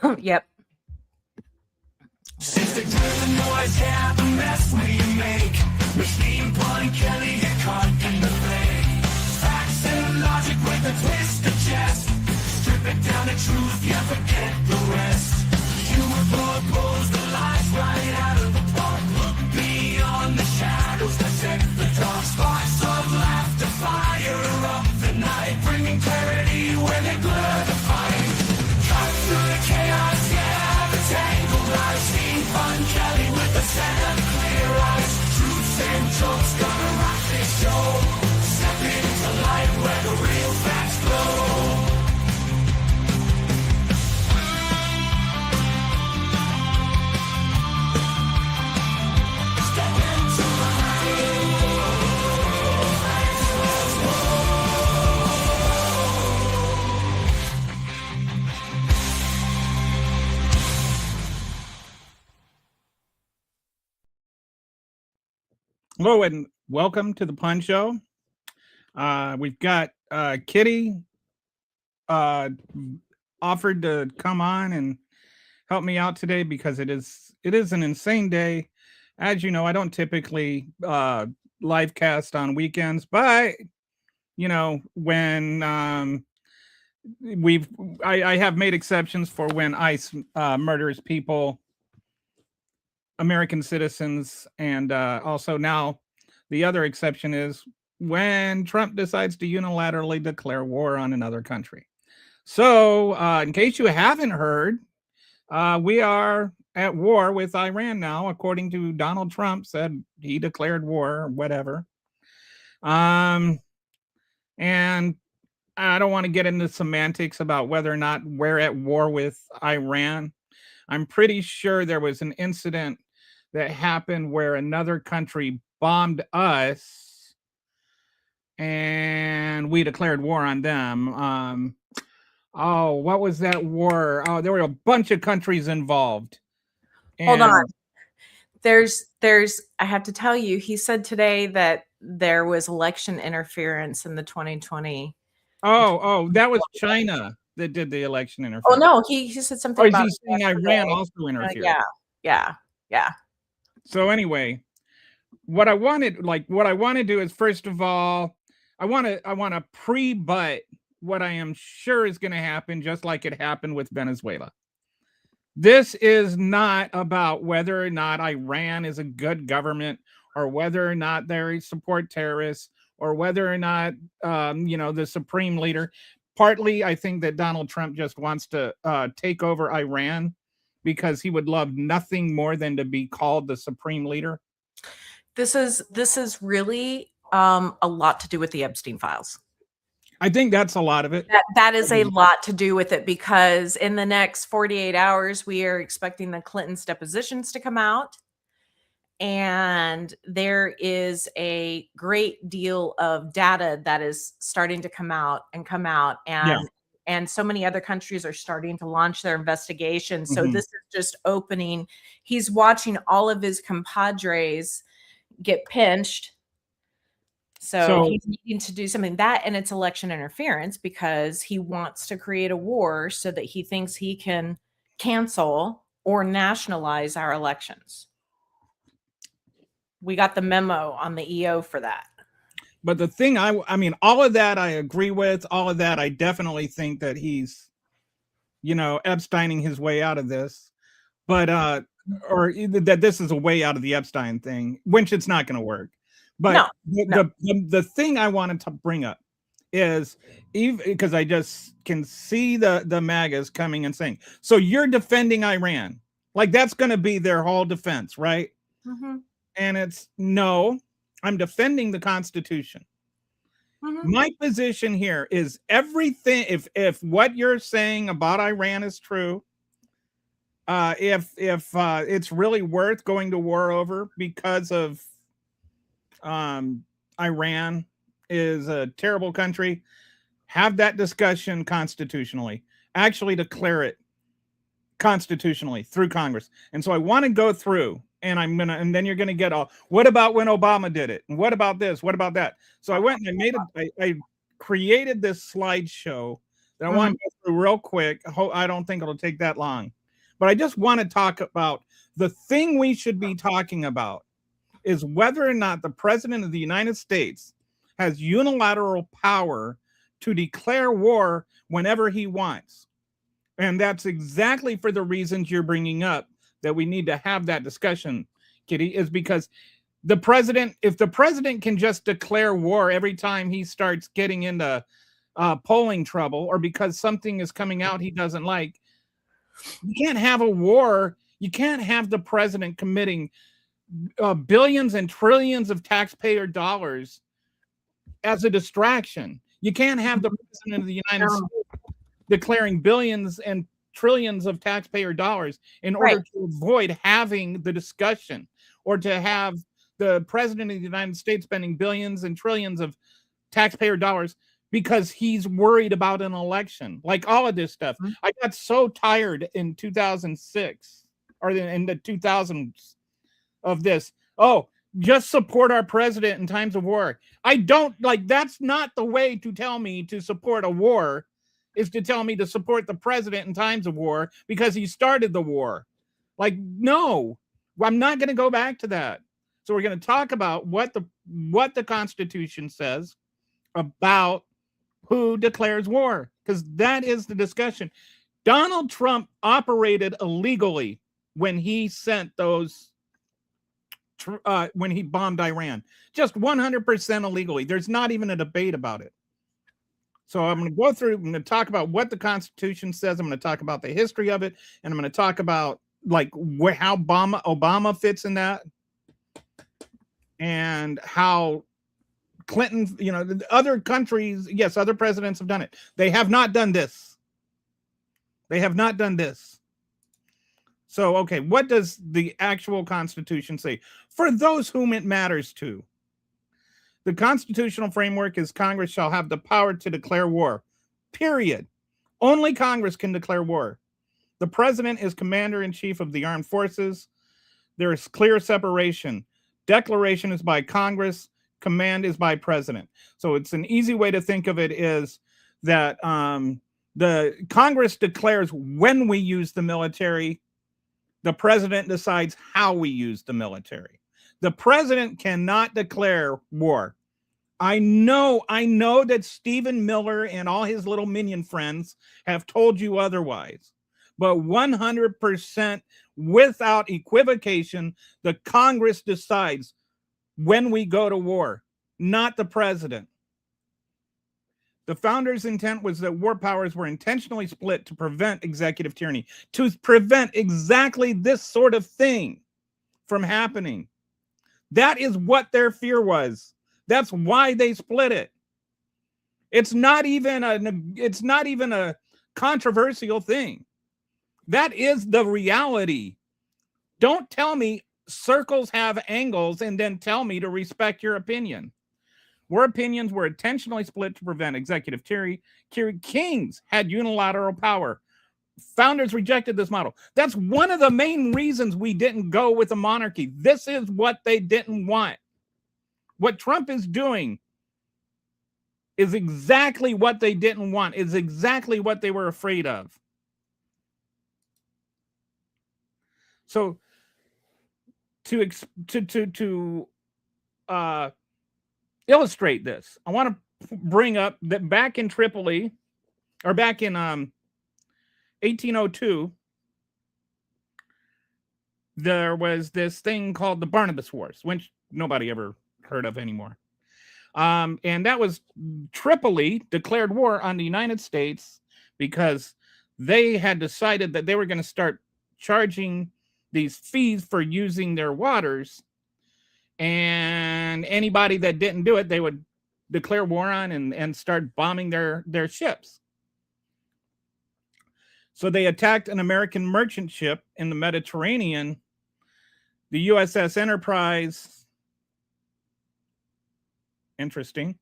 Yep. Since the driven noise, yeah, the mess we make. Machine Pun Kelly get caught in the fake. Facts and logic with a twist of chest. Strip it down to truth, yeah, forget the rest. Humor pulls the lies right out of the park. Look beyond the shadows that set the dark. Sparks of laughter fire up the night, bringing clarity where they blur the fight. Cut through the chaos, yeah, the tangled lies. Seen Fun Kelly with a set of clear eyes. Truths and jokes gonna rock this show. Step into light where the real facts glow. Hello and welcome to the Pun Show. We've got Kitty offered to come on and help me out today because it is an insane day. As you know, I don't typically live cast on weekends, but you know, when I have made exceptions for when ICE murders people, American citizens, and also now the other exception is when Trump decides to unilaterally declare war on another country. So in case you haven't heard, we are at war with Iran now, according to Donald Trump. Said he declared war or whatever. And I don't want to get into semantics about whether or not we're at war with Iran. I'm pretty sure there was an incident that happened where another country bombed us and we declared war on them. What was that war? Oh, there were a bunch of countries involved. Hold on. There's I have to tell you, he said today that there was election interference in the 2020. Oh, that was China that did the election interference. Oh no, he said something about saying Iran also interfered. Yeah. So anyway, what I want to do is, first of all, I want to pre-butt what I am sure is going to happen, just like it happened with Venezuela. This is not about whether or not Iran is a good government, or whether or not they support terrorists, or whether or not the supreme leader. Partly, I think that Donald Trump just wants to take over Iran because he would love nothing more than to be called the supreme leader. This is really a lot to do with the Epstein files. I think that's a lot of it. That is a lot to do with it, because in the next 48 hours, we are expecting the Clintons' depositions to come out. And there is a great deal of data that is starting to come out. And so many other countries are starting to launch their investigations. So this is just opening. He's watching all of his compadres get pinched. So he's needing to do something and it's election interference, because he wants to create a war so that he thinks he can cancel or nationalize our elections. We got the memo on the EO for that. But the thing, I mean, all of that I agree with. All of that, I definitely think that he's, Epsteining his way out of this. But, or that this is a way out of the Epstein thing, which it's not going to work. But the thing I wanted to bring up is, even because I just can see the MAGAs coming and saying, so you're defending Iran. Like that's going to be their whole defense, right? Mm-hmm. And it's no, I'm defending the Constitution. Mm-hmm. My position here is everything. If what you're saying about Iran is true, if it's really worth going to war over because of Iran is a terrible country, have that discussion constitutionally. Actually declare it constitutionally through Congress. And so I want to go through, and then you're gonna get all, what about when Obama did it? And what about this? What about that? So I went and I created this slideshow that I want to go through real quick. I don't think it'll take that long, but I just want to talk about the thing we should be talking about is whether or not the president of the United States has unilateral power to declare war whenever he wants. And that's exactly for the reasons you're bringing up that we need to have that discussion, Kitty, is because the president, if the president can just declare war every time he starts getting into polling trouble or because something is coming out he doesn't like, you can't have a war. You can't have the president committing billions and trillions of taxpayer dollars as a distraction. You can't have the president of the United States declaring billions and trillions of taxpayer dollars in order to avoid having the discussion, or to have the president of the United States spending billions and trillions of taxpayer dollars because he's worried about an election. Like all of this stuff. I got so tired in 2006 or in the 2000s of this. Oh, just support our president in times of war. I don't like, that's not the way to tell me to support a war, is to tell me to support the president in times of war because he started the war. Like, no, I'm not going to go back to that. So we're going to talk about what the Constitution says about who declares war, because that is the discussion. Donald Trump operated illegally when he sent those when he bombed Iran, just 100% illegally. There's not even a debate about it. So I'm going to go through, I'm going to talk about what the Constitution says. I'm going to talk about the history of it. And I'm going to talk about like how Obama fits in that, and how Clinton, you know, the other countries, yes, other presidents have done it. They have not done this. They have not done this. So, okay, what does the actual Constitution say? For those whom it matters to. The constitutional framework is Congress shall have the power to declare war. Period. Only Congress can declare war. The president is commander-in-chief of the armed forces. There is clear separation. Declaration is by Congress. Command is by president. So it's an easy way to think of it is that the Congress declares when we use the military. The president decides how we use the military. The president cannot declare war. I know that Stephen Miller and all his little minion friends have told you otherwise. But 100% without equivocation, the Congress decides when we go to war, not the president. The founders' intent was that war powers were intentionally split to prevent executive tyranny, to prevent exactly this sort of thing from happening. That is what their fear was. That's why they split it. It's not even a controversial thing. That is the reality. Don't tell me circles have angles and then tell me to respect your opinion. War opinions were intentionally split to prevent executive tyranny. Kings had unilateral power. Founders rejected this model. That's one of the main reasons we didn't go with a monarchy. This is what they didn't want. What Trump is doing is exactly what they didn't want, is exactly what they were afraid of. So to illustrate this, I want to bring up that back in Tripoli, or back in 1802, there was this thing called the Barnabas Wars, which nobody ever heard of anymore. And that was Tripoli declared war on the United States because they had decided that they were going to start charging these fees for using their waters. And anybody that didn't do it, they would declare war on and start bombing their ships. So they attacked an American merchant ship in the Mediterranean, the USS Enterprise. Interesting.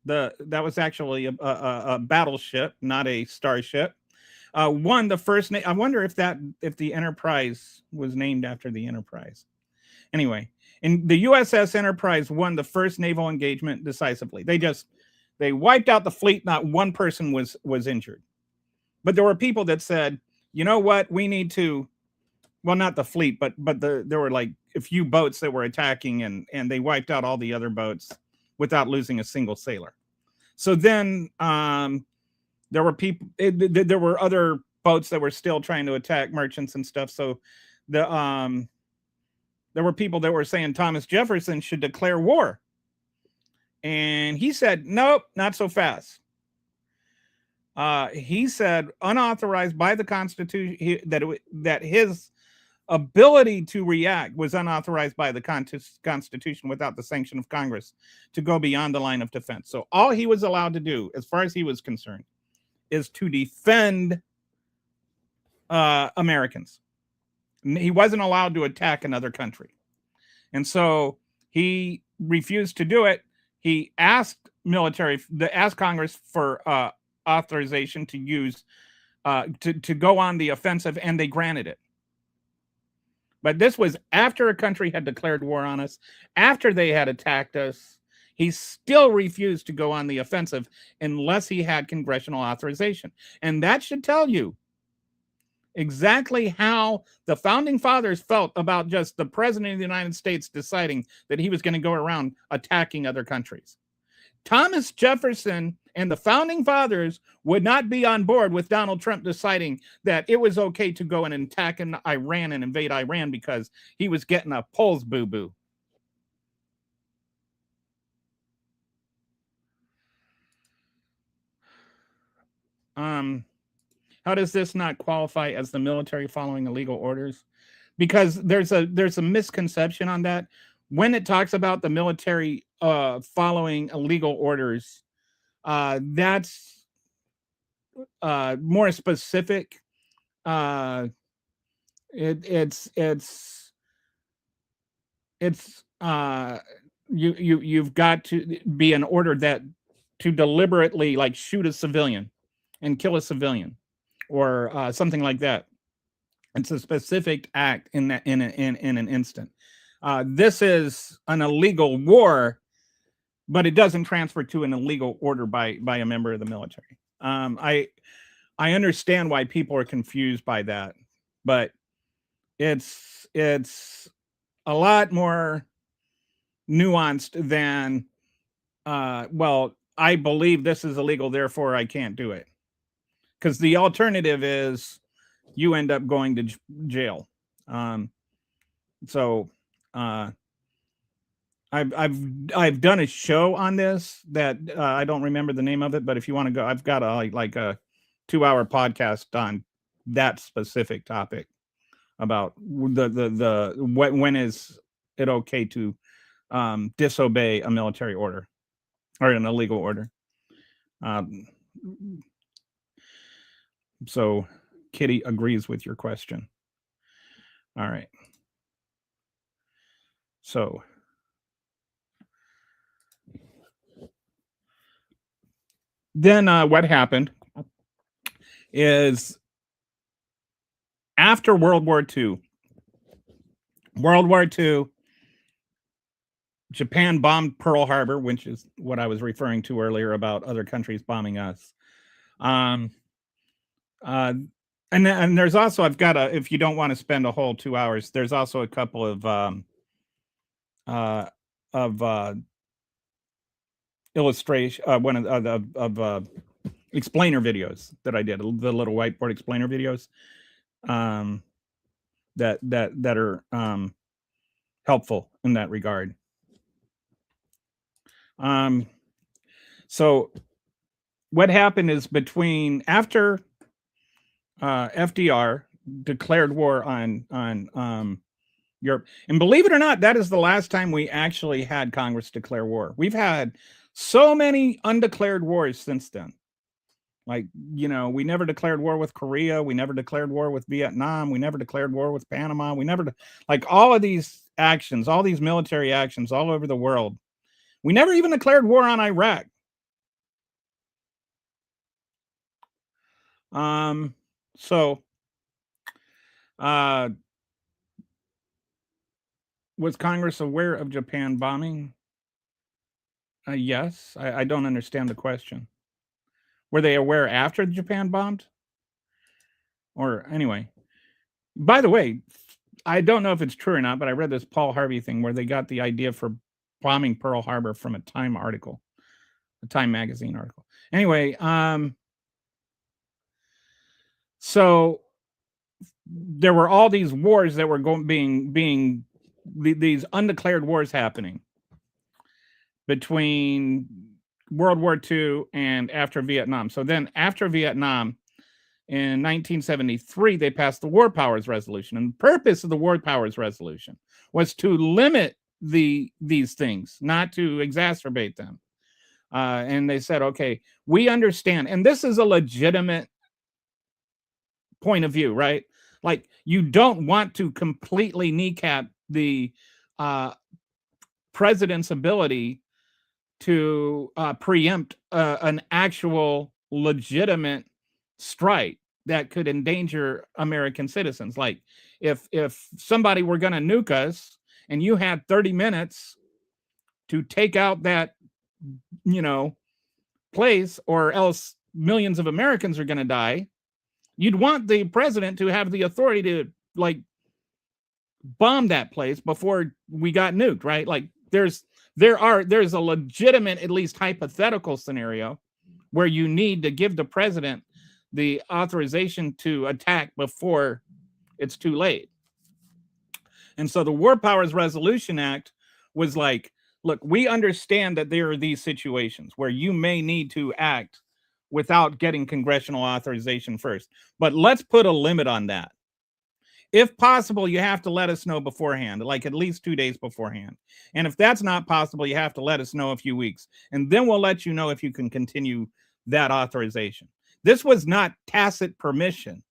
That was actually a battleship, not a starship. Won the first name. I wonder if the Enterprise was named after the Enterprise. Anyway, and the USS Enterprise won the first naval engagement decisively. They They wiped out the fleet. Not one person was injured. But there were people that said, you know what, we need to, well, not the fleet, but there were like a few boats that were attacking, and they wiped out all the other boats without losing a single sailor. So then there were people, there were other boats that were still trying to attack merchants and stuff. So there were people that were saying Thomas Jefferson should declare war. And he said, nope, not so fast. He said unauthorized by the Constitution, that his ability to react was unauthorized by the Constitution without the sanction of Congress to go beyond the line of defense. So all he was allowed to do, as far as he was concerned, is to defend Americans. He wasn't allowed to attack another country. And so he refused to do it. He asked Congress for authorization to use to go on the offensive, and they granted it. But this was after a country had declared war on us, after they had attacked us. He still refused to go on the offensive unless he had congressional authorization. And that should tell you exactly how the founding fathers felt about just the president of the United States deciding that he was going to go around attacking other countries. Thomas Jefferson and the founding fathers would not be on board with Donald Trump deciding that it was okay to go and attack Iran and invade Iran because he was getting a Poles boo-boo. How does this not qualify as the military following illegal orders? Because there's a misconception on that. When it talks about the military following illegal orders, that's more specific. You've got to be an order that to deliberately like shoot a civilian and kill a civilian, or something like that. It's a specific act in an instant. This is an illegal war, but it doesn't transfer to an illegal order by a member of the military. I understand why people are confused by that, but it's a lot more nuanced than well, I believe this is illegal, therefore I can't do it. Because the alternative is you end up going to jail. So I've done a show on this that I don't remember the name of it, but if you want to go, I've got a 2-hour podcast on that specific topic about the when is it okay to disobey a military order or an illegal order. So Kitty agrees with your question. All right. So then what happened is after World War II, Japan bombed Pearl Harbor, which is what I was referring to earlier about other countries bombing us. And there's also, I've got if you don't want to spend a whole 2 hours, there's also a couple of illustration, one of explainer videos that I did, the little whiteboard explainer videos, that are helpful in that regard. So what happened is after FDR declared war on Europe, and believe it or not, that is the last time we actually had Congress declare war. We've had so many undeclared wars since then. Like, we never declared war with Korea. We never declared war with Vietnam. We never declared war with Panama. We never, like, all of these actions, all these military actions all over the world. We never even declared war on Iraq. So, was Congress aware of Japan bombing? Yes, I don't understand the question. Were they aware after Japan bombed? Or anyway, by the way, I don't know if it's true or not, but I read this Paul Harvey thing where they got the idea for bombing Pearl Harbor from a Time article, a Time magazine article. Anyway, so there were all these wars that were these undeclared wars happening between World War II and after Vietnam. So then after Vietnam, in 1973, they passed the War Powers Resolution. And the purpose of the War Powers Resolution was to limit these things, not to exacerbate them. And they said, okay, we understand. And this is a legitimate point of view, right? Like, you don't want to completely kneecap the president's ability to preempt an actual legitimate strike that could endanger American citizens. Like, if somebody were going to nuke us and you had 30 minutes to take out that, place, or else millions of Americans are going to die, you'd want the president to have the authority to, like, bomb that place before we got nuked, right? Like, there's a legitimate, at least hypothetical scenario where you need to give the president the authorization to attack before it's too late. And so the War Powers Resolution Act was like, look, we understand that there are these situations where you may need to act without getting congressional authorization first, but let's put a limit on that. If possible, you have to let us know beforehand, like at least 2 days beforehand. And if that's not possible, you have to let us know a few weeks. And then we'll let you know if you can continue that authorization. This was not tacit permission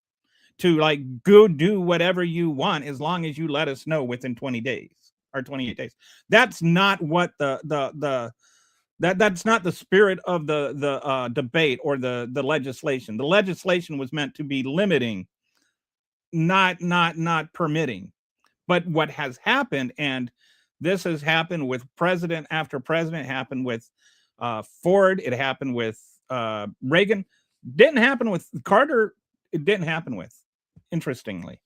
to, like, go do whatever you want as long as you let us know within 20 days or 28 days. That's not what that's not the spirit of the debate or the legislation. The legislation was meant to be limiting, not permitting. But what has happened, and this has happened with president after president, happened with Ford, it happened with Reagan, didn't happen with Carter, it didn't happen with, interestingly.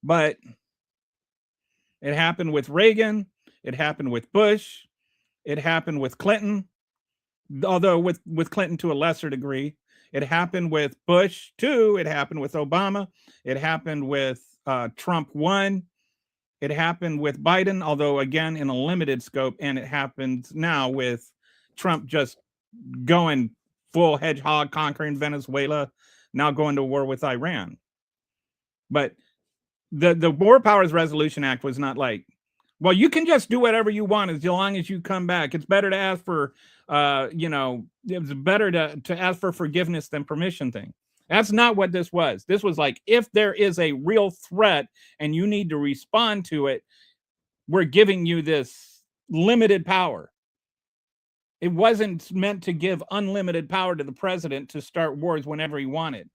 But it happened with Reagan, it happened with Bush, it happened with Clinton, although with Clinton to a lesser degree. It happened with Bush too. It happened with Obama. It happened with Trump 1. It happened with Biden, although again in a limited scope. And it happens now with Trump just going full hedgehog, conquering Venezuela, now going to war with Iran. But the War Powers Resolution Act was not like, well, you can just do whatever you want as long as you come back. It's better to ask for, it's better to ask for forgiveness than permission thing. That's not what this was. This was like, if there is a real threat and you need to respond to it, we're giving you this limited power. It wasn't meant to give unlimited power to the president to start wars whenever he wanted.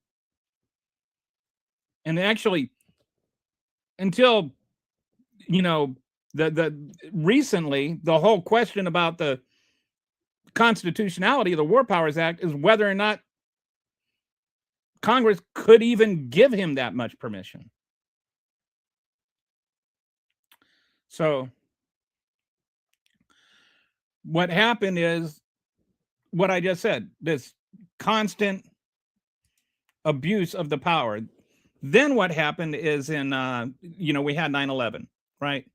And actually, until, the recently, the whole question about the constitutionality of the War Powers Act is whether or not Congress could even give him that much permission. So what happened is what I just said, this constant abuse of the power. Then what happened is we had 9/11, right?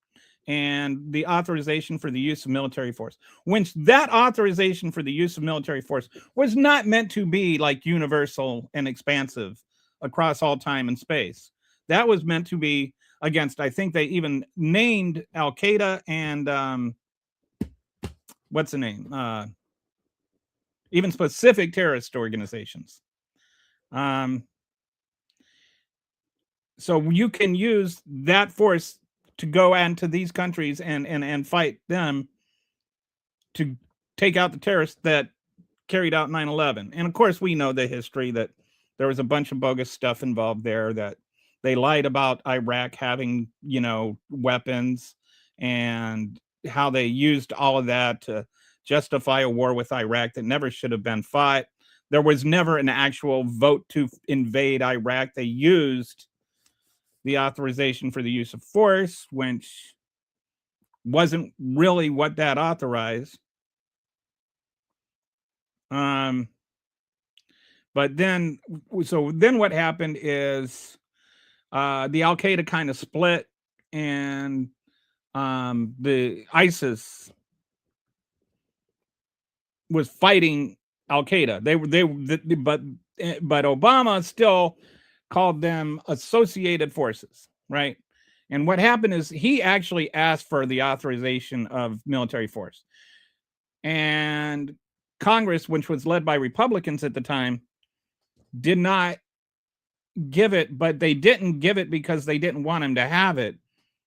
And the authorization for the use of military force. When that authorization for the use of military force was not meant to be like universal and expansive across all time and space. That was meant to be against, I think they even named Al Qaeda and what's the name? Even specific terrorist organizations. So you can use that force to go into these countries and fight them to take out the terrorists that carried out 9/11. And of course, we know the history that there was a bunch of bogus stuff involved there, that they lied about Iraq having, weapons, and how they used all of that to justify a war with Iraq that never should have been fought. There was never an actual vote to invade Iraq. They used the authorization for the use of force, which wasn't really what that authorized. But then what happened is the Al-Qaeda kind of split, and the ISIS was fighting Al-Qaeda. But Obama still called them associated forces, right? And what happened is he actually asked for the authorization of military force. And Congress, which was led by Republicans at the time, did not give it, but they didn't give it because they didn't want him to have it.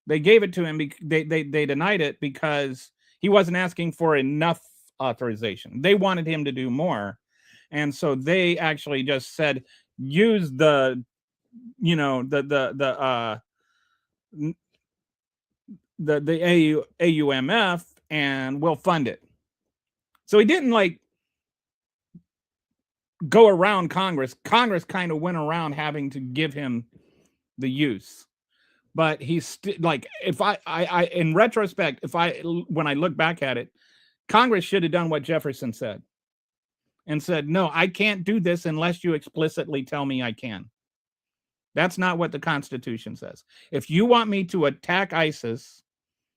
They gave it to him. They denied it because he wasn't asking for enough authorization. They wanted him to do more. And so they actually just said, use the AUMF and we'll fund it. So he didn't like go around Congress. Congress kind of went around having to give him the use. But he's like, if I in retrospect, when I look back at it, Congress should have done what Jefferson said and said, no, I can't do this unless you explicitly tell me I can. That's not what the Constitution says. If you want me to attack ISIS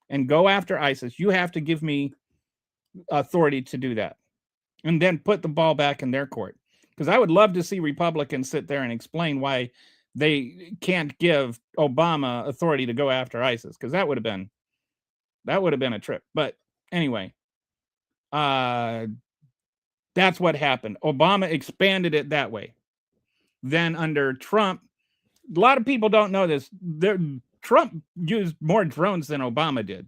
and go after ISIS, you have to give me authority to do that, and then put the ball back in their court. Because I would love to see Republicans sit there and explain why they can't give Obama authority to go after ISIS, because that would have been a trip. But anyway, that's what happened. Obama expanded it that way. Then under Trump, a lot of people don't know this. Trump used more drones than Obama did.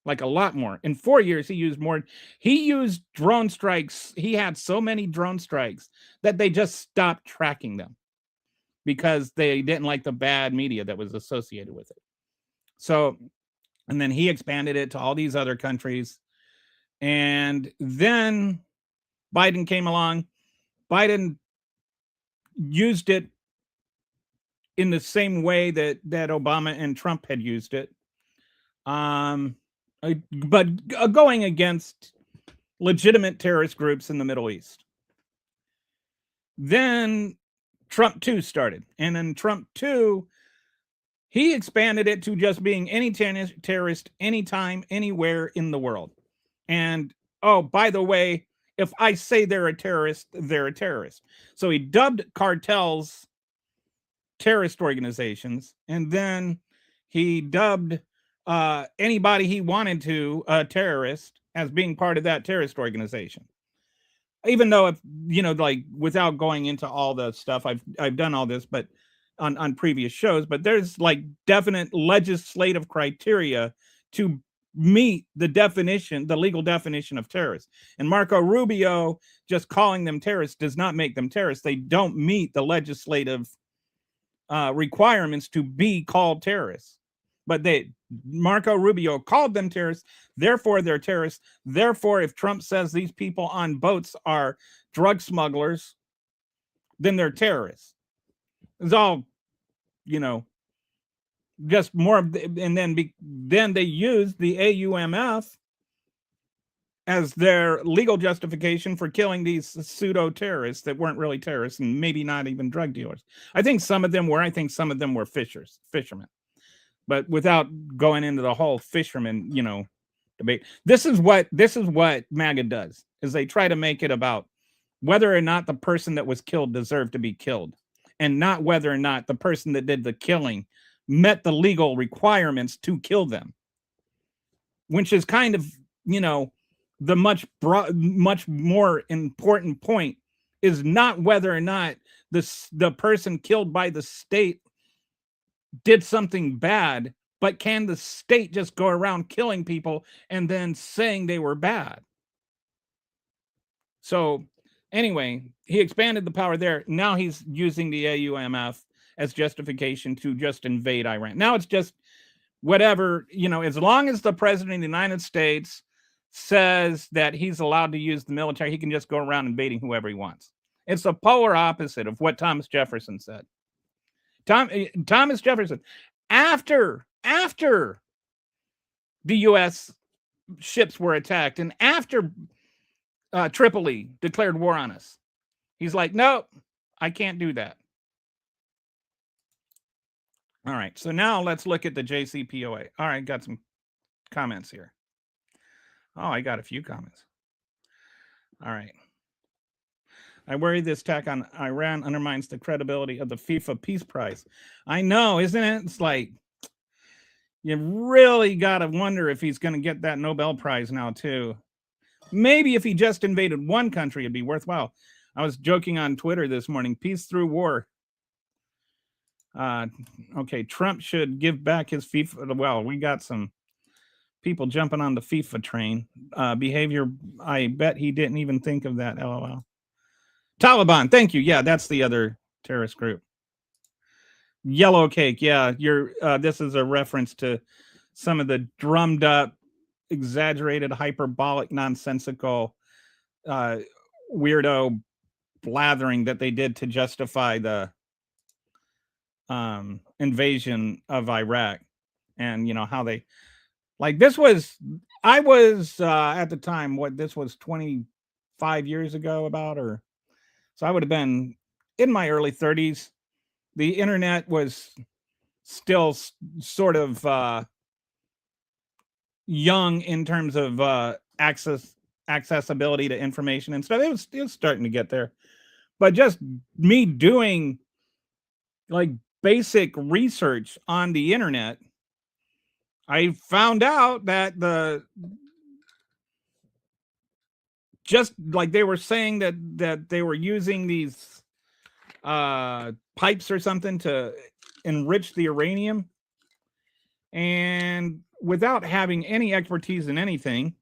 Like a lot more. In 4 years, he used more. He used drone strikes. He had so many drone strikes that they just stopped tracking them because they didn't like the bad media that was associated with it. So, and then he expanded it to all these other countries. And then Biden came along. Biden used it in the same way that Obama and Trump had used it. But going against legitimate terrorist groups in the Middle East. Then Trump 2 started. And then Trump 2, he expanded it to just being any terrorist, anytime, anywhere in the world. And, oh, by the way, if I say they're a terrorist, they're a terrorist. So he dubbed cartels terrorist organizations, and then he dubbed anybody he wanted to a terrorist as being part of that terrorist organization. Even though, if like, without going into all the stuff, I've done all this, but on previous shows, but there's like definite legislative criteria to meet the definition, the legal definition of terrorist. And Marco Rubio just calling them terrorists does not make them terrorists. They don't meet the legislative requirements to be called terrorists. But Marco Rubio called them terrorists, therefore they're terrorists. Therefore, if Trump says these people on boats are drug smugglers, then they're terrorists. It's all, just more. And then they used the AUMF as their legal justification for killing these pseudo terrorists that weren't really terrorists and maybe not even drug dealers. I think some of them were. I think some of them were fishermen. But without going into the whole fisherman, debate, this is what MAGA does, is they try to make it about whether or not the person that was killed deserved to be killed, and not whether or not the person that did the killing met the legal requirements to kill them, which is kind of, the much more important point is not whether or not the person killed by the state did something bad, but can the state just go around killing people and then saying they were bad? So anyway, he expanded the power there. Now he's using the AUMF as justification to just invade Iran. Now it's just whatever, as long as the president of the United States says that he's allowed to use the military, he can just go around invading whoever he wants. It's the polar opposite of what Thomas Jefferson said. Thomas Jefferson, after the U.S. ships were attacked and after Tripoli declared war on us, he's like, no, I can't do that. All right, so now let's look at the JCPOA. All right, got some comments here. Oh, I got a few comments. All right. I worry this attack on Iran undermines the credibility of the FIFA Peace Prize. I know, isn't it? It's like, you really got to wonder if he's going to get that Nobel Prize now, too. Maybe if he just invaded one country, it'd be worthwhile. I was joking on Twitter this morning. Peace through war. Okay, Trump should give back his FIFA. Well, we got some people jumping on the FIFA train. Behavior, I bet he didn't even think of that. LOL. Taliban, thank you. Yeah, that's the other terrorist group. Yellow Cake, yeah, this is a reference to some of the drummed up, exaggerated, hyperbolic, nonsensical, weirdo blathering that they did to justify the invasion of Iraq. And how they, like, this was, I was at the time, this was 25 years ago so I would have been in my early 30s. The internet was still sort of young in terms of accessibility to information and stuff. It was starting to get there. But just me doing like basic research on the internet, I found out that just like they were saying that they were using these pipes or something to enrich the uranium, and without having any expertise in anything,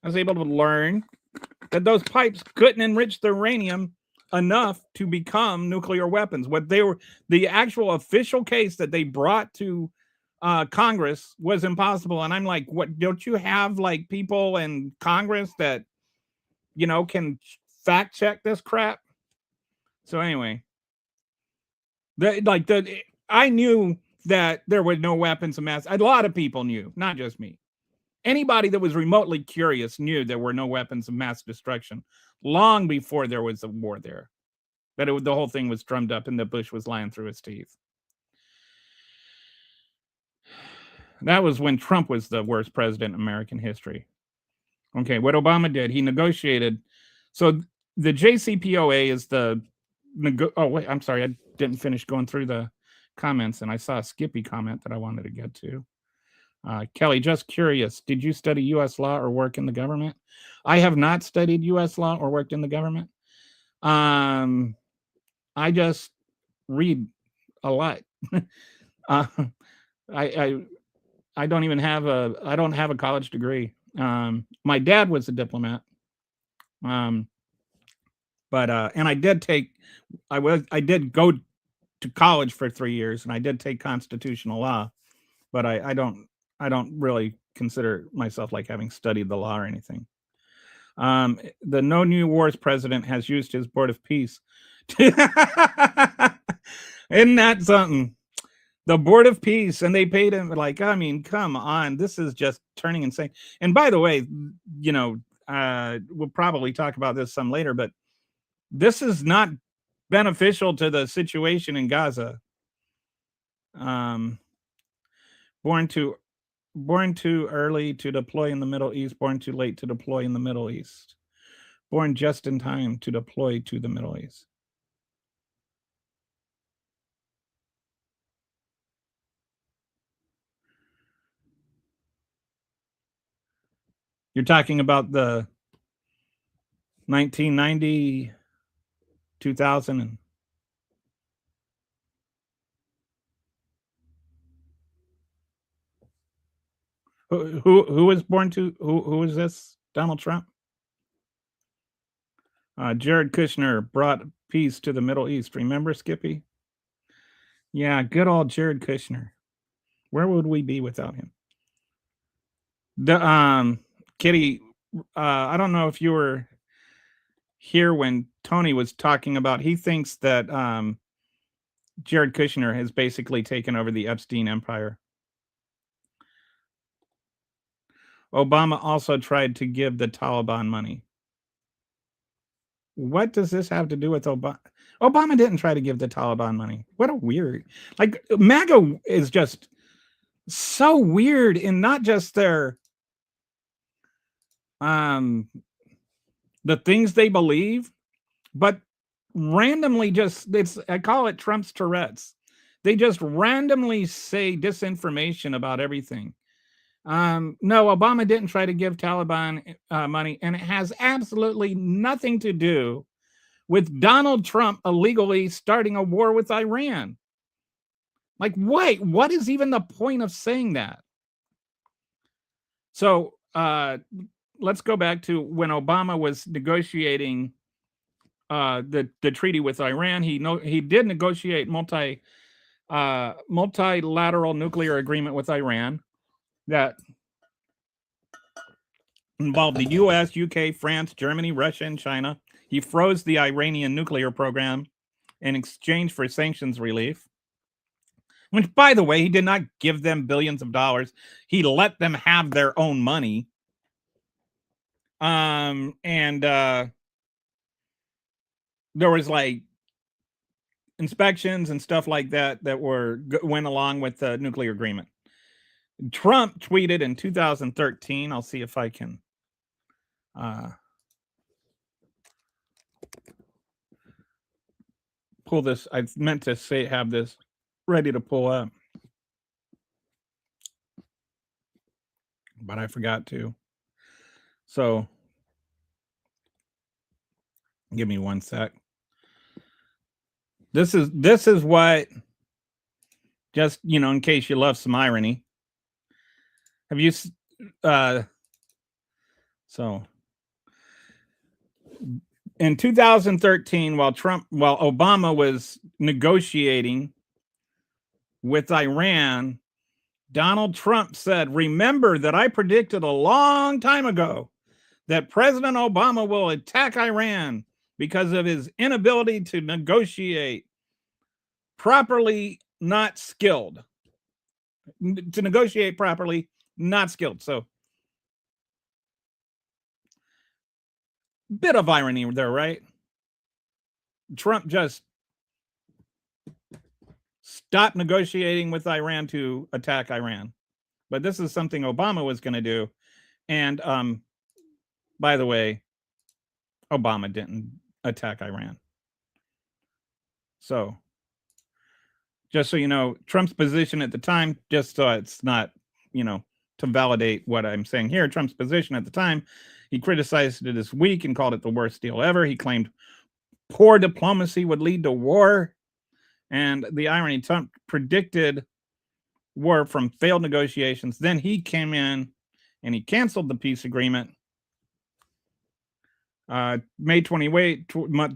I was able to learn that those pipes couldn't enrich the uranium enough to become nuclear weapons. What they were, the actual official case that they brought to Congress was impossible. And I'm like, what, don't you have like people in Congress that can fact check this crap? So anyway, I knew that there were no weapons of mass. A lot of people knew, not just me. Anybody that was remotely curious knew there were no weapons of mass destruction long before there was a war there. That the whole thing was drummed up and the Bush was lying through his teeth. That was when Trump was the worst president in American history. Okay, what Obama did, he negotiated. So the JCPOA is oh, wait, I'm sorry. I didn't finish going through the comments, and I saw a Skippy comment that I wanted to get to. Kelly, just curious, did you study U.S. law or work in the government? I have not studied U.S. law or worked in the government. I just read a lot. I don't even have I don't have a college degree. My dad was a diplomat. And I did go to college for 3 years, and I did take constitutional law, but I don't really consider myself like having studied the law or anything. The No New Wars president has used his Board of Peace. Isn't that something? The Board of Peace, and they paid him, like, I mean, come on, this is just turning insane. And by the way, we'll probably talk about this some later, but this is not beneficial to the situation in Gaza. Born too early to deploy in the Middle East, born too late to deploy in the Middle East, born just in time to deploy to the Middle East. You're talking about the 1990, 2000, and who was born to who is this? Donald Trump? Jared Kushner brought peace to the Middle East. Remember, Skippy? Yeah, good old Jared Kushner. Where would we be without him? Kitty, I don't know if you were here when Tony was talking about, he thinks that Jared Kushner has basically taken over the Epstein empire. Obama also tried to give the Taliban money. What does this have to do with Obama? Obama didn't try to give the Taliban money. What a weird, like, MAGA is just so weird in not just their the things they believe, but randomly I call it Trump's Tourette's. They just randomly say disinformation about everything. No, Obama didn't try to give Taliban money, and it has absolutely nothing to do with Donald Trump illegally starting a war with Iran. Like, what is even the point of saying that? So let's go back to when Obama was negotiating the treaty with Iran. He did negotiate multilateral nuclear agreement with Iran that involved the U.S., UK, France, Germany, Russia, and China. He froze the Iranian nuclear program in exchange for sanctions relief, which, by the way, he did not give them billions of dollars. He let them have their own money. And there was like inspections and stuff like that went along with the nuclear agreement. Trump tweeted in 2013. I'll see if I can pull this. I meant to have this ready to pull up, but I forgot to. So give me one sec. This is what, just, in case you love some irony. Have you so in 2013, while Obama was negotiating with Iran, Donald Trump said, "Remember that I predicted a long time ago that President Obama will attack Iran because of his inability to negotiate properly, not skilled. To negotiate properly, not skilled." So, bit of irony there, right? Trump just stopped negotiating with Iran to attack Iran. But this is something Obama was going to do. And by the way, Obama didn't attack Iran. So, just so you know, Trump's position at the time, just so it's not, to validate what I'm saying here, Trump's position at the time, he criticized it as weak and called it the worst deal ever. He claimed poor diplomacy would lead to war. And the irony, Trump predicted war from failed negotiations. Then he came in and he canceled the peace agreement. May 28,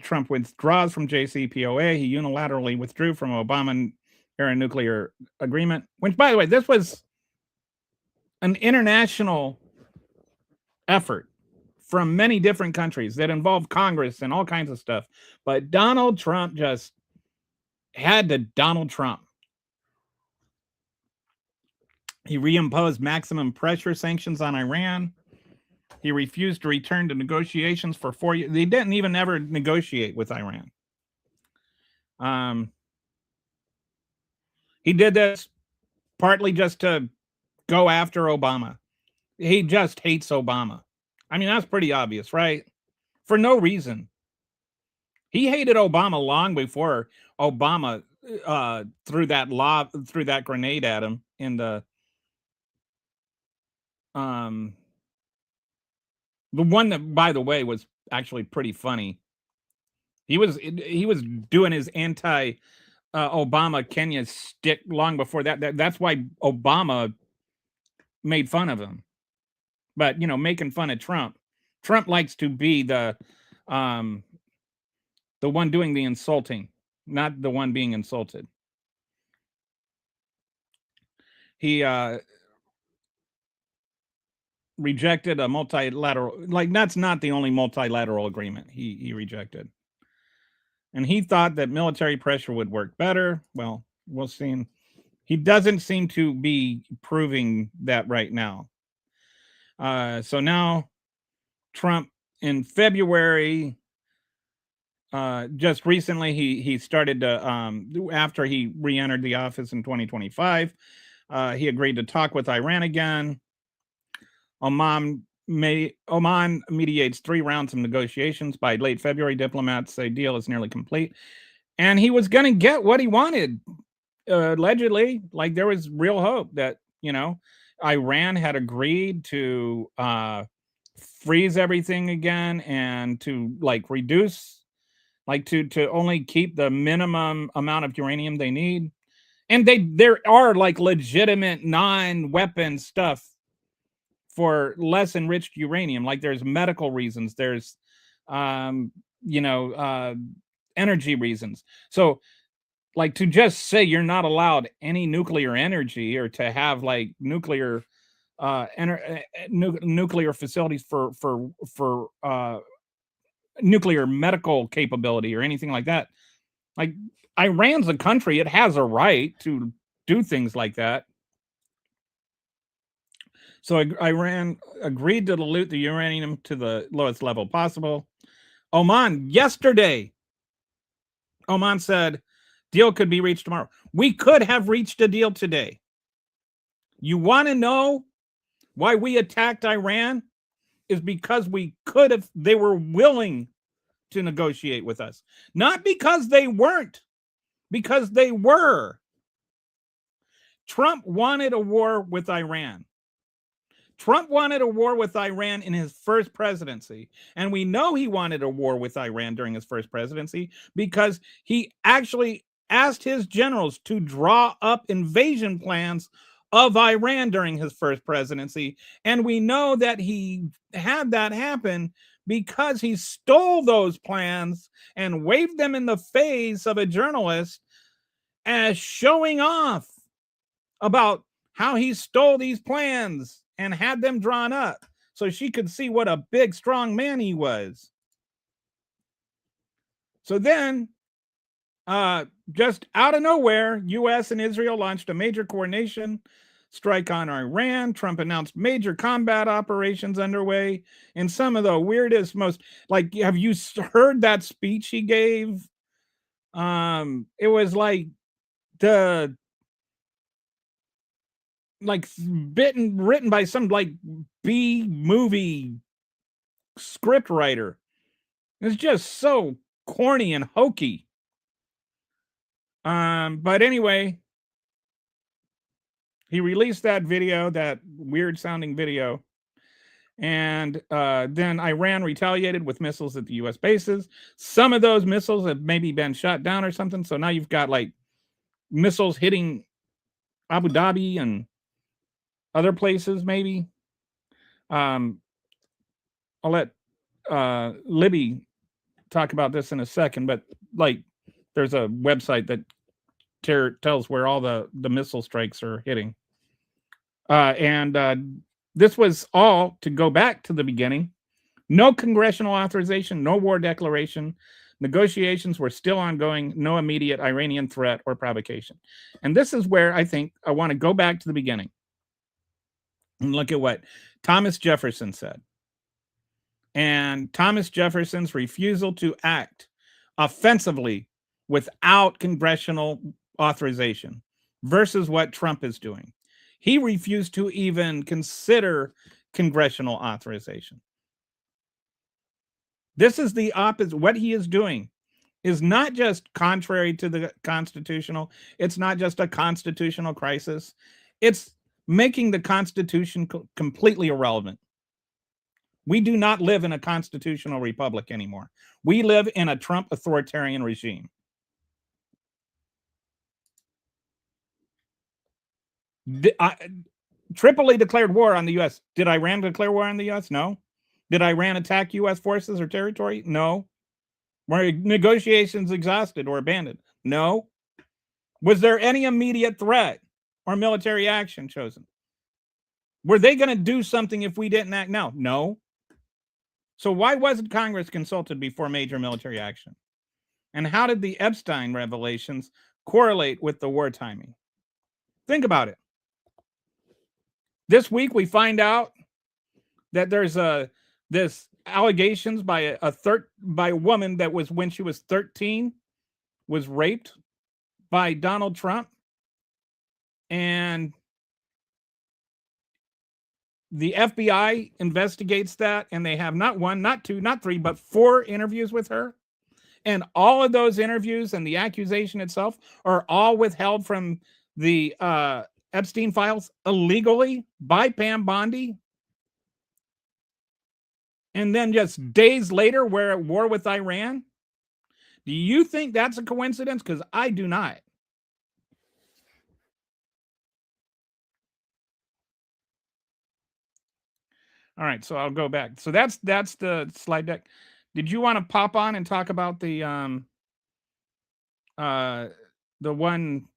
Trump withdraws from JCPOA. He unilaterally withdrew from Obama-era nuclear agreement, which, by the way, this was an international effort from many different countries that involved Congress and all kinds of stuff. But Donald Trump just had to Donald Trump. He reimposed maximum pressure sanctions on Iran. He refused to return to negotiations for 4 years. They didn't even ever negotiate with Iran. He did this partly just to go after Obama. He just hates Obama. I mean, that's pretty obvious, right? For no reason. He hated Obama long before Obama threw that grenade at him in the one that, by the way, was actually pretty funny. He was doing his anti Obama Kenya stick long before that. That's why Obama made fun of him. But, making fun of Trump. Trump likes to be the one doing the insulting, not the one being insulted. he rejected a multilateral, like that's not the only multilateral agreement he rejected. And he thought that military pressure would work better. Well, we'll see. He doesn't seem to be proving that right now. So now Trump in February, just recently, he started to, after he re-entered the office in 2025, he agreed to talk with Iran again. Oman mediates 3 rounds of negotiations. By late February, diplomats say deal is nearly complete. And he was going to get what he wanted, allegedly. Like, there was real hope that, Iran had agreed to freeze everything again and to reduce, to only keep the minimum amount of uranium they need. And there are legitimate non-weapon stuff for less enriched uranium. Like, there's medical reasons, there's energy reasons. So to just say you're not allowed any nuclear energy, or to have nuclear nuclear facilities for nuclear medical capability or anything like that. Iran's a country, it has a right to do things like that. So Iran agreed to dilute the uranium to the lowest level possible. Oman, yesterday, Oman said deal could be reached tomorrow. We could have reached a deal today. You want to know why we attacked Iran? Is because they were willing to negotiate with us. Not because they weren't, because they were. Trump wanted a war with Iran. Trump wanted a war with Iran in his first presidency. And we know he wanted a war with Iran during his first presidency because he actually asked his generals to draw up invasion plans of Iran during his first presidency. And we know that he had that happen because he stole those plans and waved them in the face of a journalist as showing off about how he stole these plans and had them drawn up so she could see what a big, strong man he was. So then, just out of nowhere, U.S. and Israel launched a major coordination strike on Iran. Trump announced major combat operations underway. And some of the weirdest, most, have you heard that speech he gave? It was written by some B movie script writer. It's just so corny and hokey. But anyway, he released that video, that weird sounding video. And then Iran retaliated with missiles at the U.S. bases. Some of those missiles have maybe been shot down or something. So now you've got missiles hitting Abu Dhabi and other places, maybe. I'll let Libby talk about this in a second, but there's a website that tells where all the missile strikes are hitting. And this was all, to go back to the beginning, no congressional authorization, no war declaration. Negotiations were still ongoing, no immediate Iranian threat or provocation. And this is where I think I want to go back to the beginning and look at what Thomas Jefferson said. And Thomas Jefferson's refusal to act offensively without congressional authorization versus what Trump is doing. He refused to even consider congressional authorization. This is the opposite. What he is doing is not just contrary to the constitutional. It's not just a constitutional crisis. It's making the Constitution completely irrelevant. We do not live in a constitutional republic anymore. We live in a Trump authoritarian regime. Tripoli declared war on the U.S. Did Iran declare war on the U.S.? No. Did Iran attack U.S. forces or territory? No. Were negotiations exhausted or abandoned? No. Was there any immediate threat? or military action chosen? Were they going to do something if we didn't act now? No. So why wasn't Congress consulted before major military action? And how did the Epstein revelations correlate with the war timing? Think about it. This week we find out that there's this allegations by a woman that was, when she was 13, was raped by Donald Trump, and the FBI investigates that, and they have not one, not two, not three, but 4 interviews with her. And all of those interviews and the accusation itself are all withheld from the Epstein files illegally by Pam Bondi. And then just days later, we're at war with Iran. Do you think that's a coincidence? Because I do not. All right, so I'll go back. So that's the slide deck. Did you want to pop on and talk about the one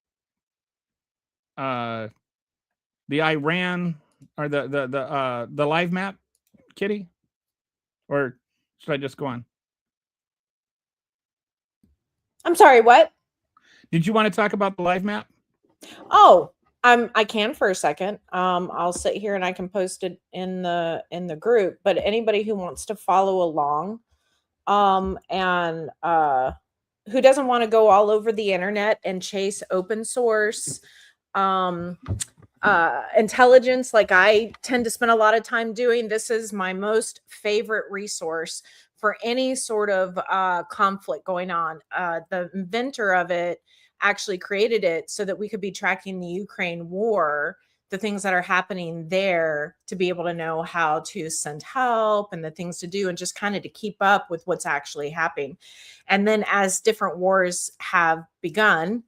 the Iran, or the live map, Kitty? Or should I just go on? I'm sorry, what? Did you want to talk about the live map? Oh, I can for a second. I'll sit here and I can post it in the group, but anybody who wants to follow along, and who doesn't want to go all over the internet and chase open source intelligence like I tend to spend a lot of time doing, this is my most favorite resource for any sort of conflict going on. The inventor of it actually created it so that we could be tracking the Ukraine war, the things that are happening there, to be able to know how to send help and the things to do, and just kind of to keep up with what's actually happening. And then as different wars have begun,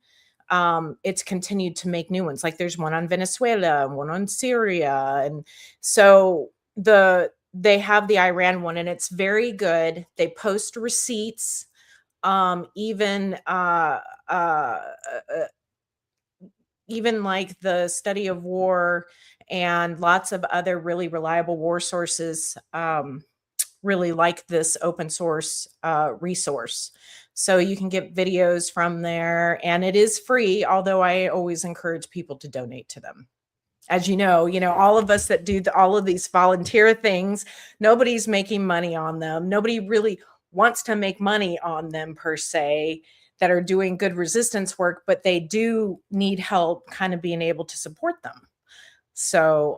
it's continued to make new ones. Like there's one on Venezuela and one on Syria. And so they have the Iran one, and it's very good. They post receipts, even like the Study of War and lots of other really reliable war sources really like this open source resource. So you can get videos from there, and it is free, although I always encourage people to donate to them. As you know, all of us that do all of these volunteer things, nobody's making money on them. Nobody really wants to make money on them per se, that are doing good resistance work, but they do need help kind of being able to support them. So,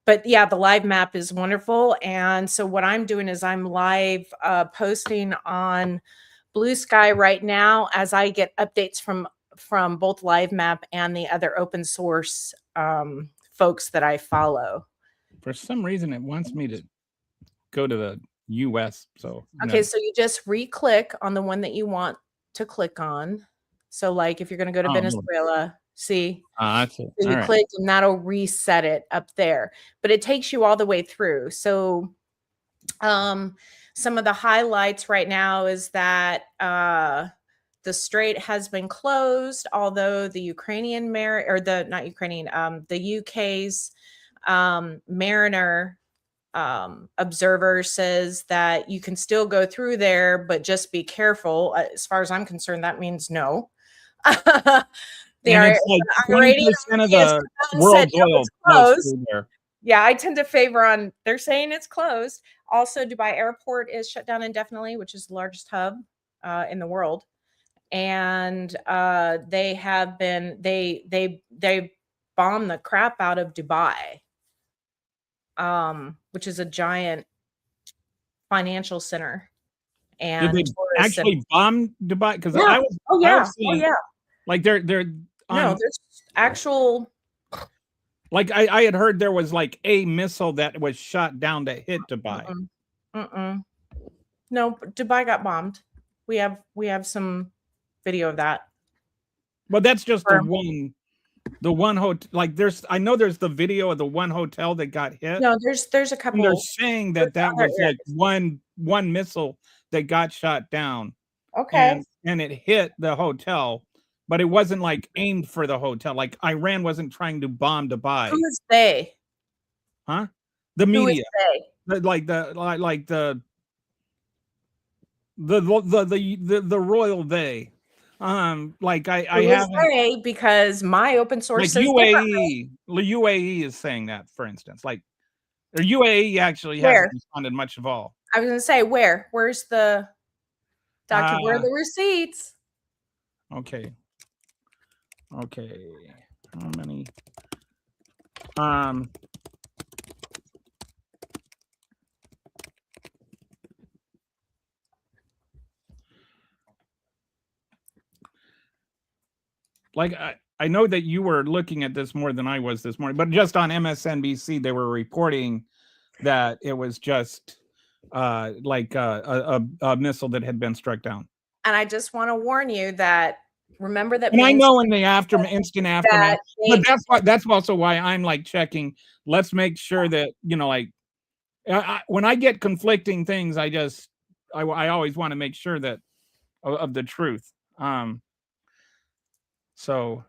but yeah, the live map is wonderful. And so what I'm doing is I'm live posting on Blue Sky right now as I get updates from both live map and the other open source folks that I follow. For some reason, it wants me to go to the US. So okay, so you just re-click on the one that you want to click on. So like if you're going to go to Venezuela, see, that's it. So you click and that'll reset it up there, but it takes you all the way through. So some of the highlights right now is that the strait has been closed, although the Ukrainian the UK's Mariner observer says that you can still go through there, but just be careful. As far as I'm concerned, that means no. It's like 20% of the world's oil goes through there. Yeah, I tend to favor on, they're saying it's closed. Also, Dubai Airport is shut down indefinitely, which is the largest hub in the world. And they have been, they bombed the crap out of Dubai, which is a giant financial center. And did they actually bomb Dubai? Because yeah. I was seeing, like they're no, there's actual. Like I had heard there was like a missile that was shot down to hit Dubai. No, Dubai got bombed. We have some video of that. Well, that's just the one hotel. Like I know there's the video of the one hotel that got hit. No, there's a couple. And they're saying that was like one missile that got shot down. Okay. And it hit the hotel, but it wasn't like aimed for the hotel. Like Iran wasn't trying to bomb Dubai. Who is they? Huh? The Who is media. they? The royal they. Like I Who is haven't they? Because my open source like says differently. UAE is saying that, for instance. Like or UAE actually Where? hasn't responded much of all. I was gonna say where? Where's the document? Where are the receipts? Okay. How many? Like I know that you were looking at this more than I was this morning, but just on MSNBC they were reporting that it was just like a missile that had been struck down. And I just want to warn you that remember that. And I know in the instant aftermath, but that's also why I'm like checking. Let's make sure that like when I get conflicting things, I always want to make sure that of the truth. So,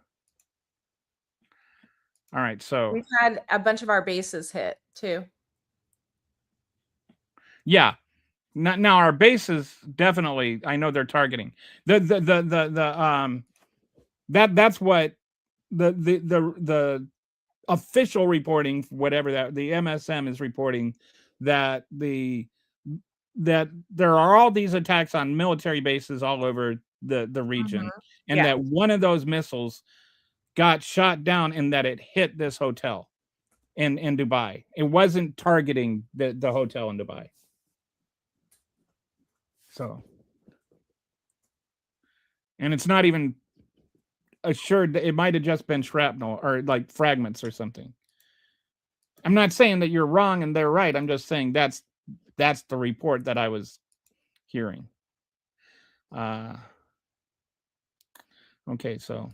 all right. So we've had a bunch of our bases hit too. Yeah. Now our bases definitely. I know they're targeting that's what the official reporting, whatever that the MSM is reporting, that that there are all these attacks on military bases all over the region, and that one of those missiles got shot down and that it hit this hotel in Dubai. It wasn't targeting the hotel in Dubai. So, and it's not even assured that it might have just been shrapnel or like fragments or something. I'm not saying that you're wrong and they're right. I'm just saying that's the report that I was hearing. Okay, so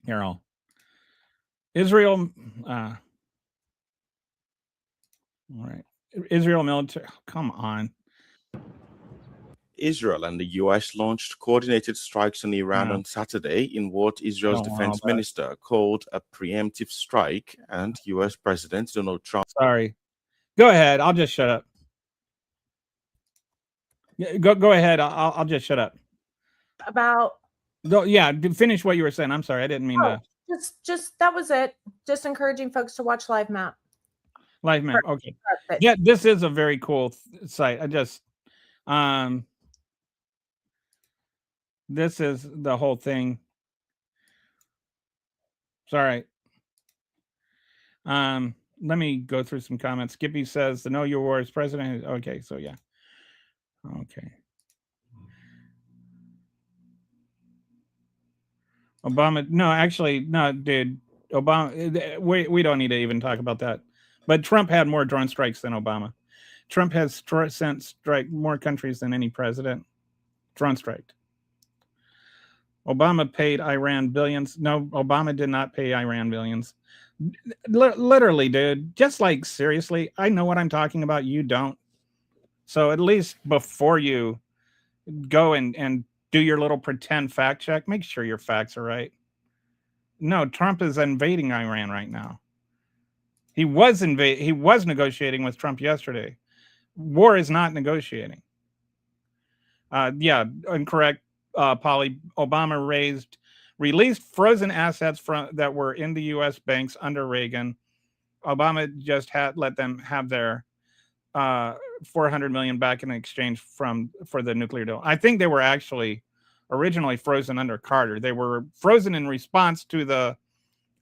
here Israel. All right, Israel military. Come on. Israel and the US launched coordinated strikes on Iran on Saturday in what Israel's defense minister called a preemptive strike, and US President Donald Trump. Sorry. Go ahead. I'll just shut up. Go ahead. I'll just shut up. About finish what you were saying. I'm sorry. I didn't mean to. Just that was it. Just encouraging folks to watch Live Map. Live Map. Okay. Yeah, this is a very cool site. I just this is the whole thing. Sorry. Let me go through some comments. Skippy says the Know Your Wars president. Okay, so yeah. Okay. Obama. No, actually, no, dude. Obama. We don't need to even talk about that. But Trump had more drone strikes than Obama. Trump has sent strike more countries than any president. Drone striked. Obama paid Iran billions. No, Obama did not pay Iran billions. Literally, dude. Just like seriously, I know what I'm talking about. You don't. So at least before you go and do your little pretend fact check, make sure your facts are right. No, Trump is invading Iran right now. He was negotiating with Trump yesterday. War is not negotiating. Incorrect. Polly. Obama released frozen assets that were in the U.S. banks under Reagan. Obama just let them have their $400 million back in exchange for the nuclear deal. I think they were actually originally frozen under Carter. They were frozen in response to the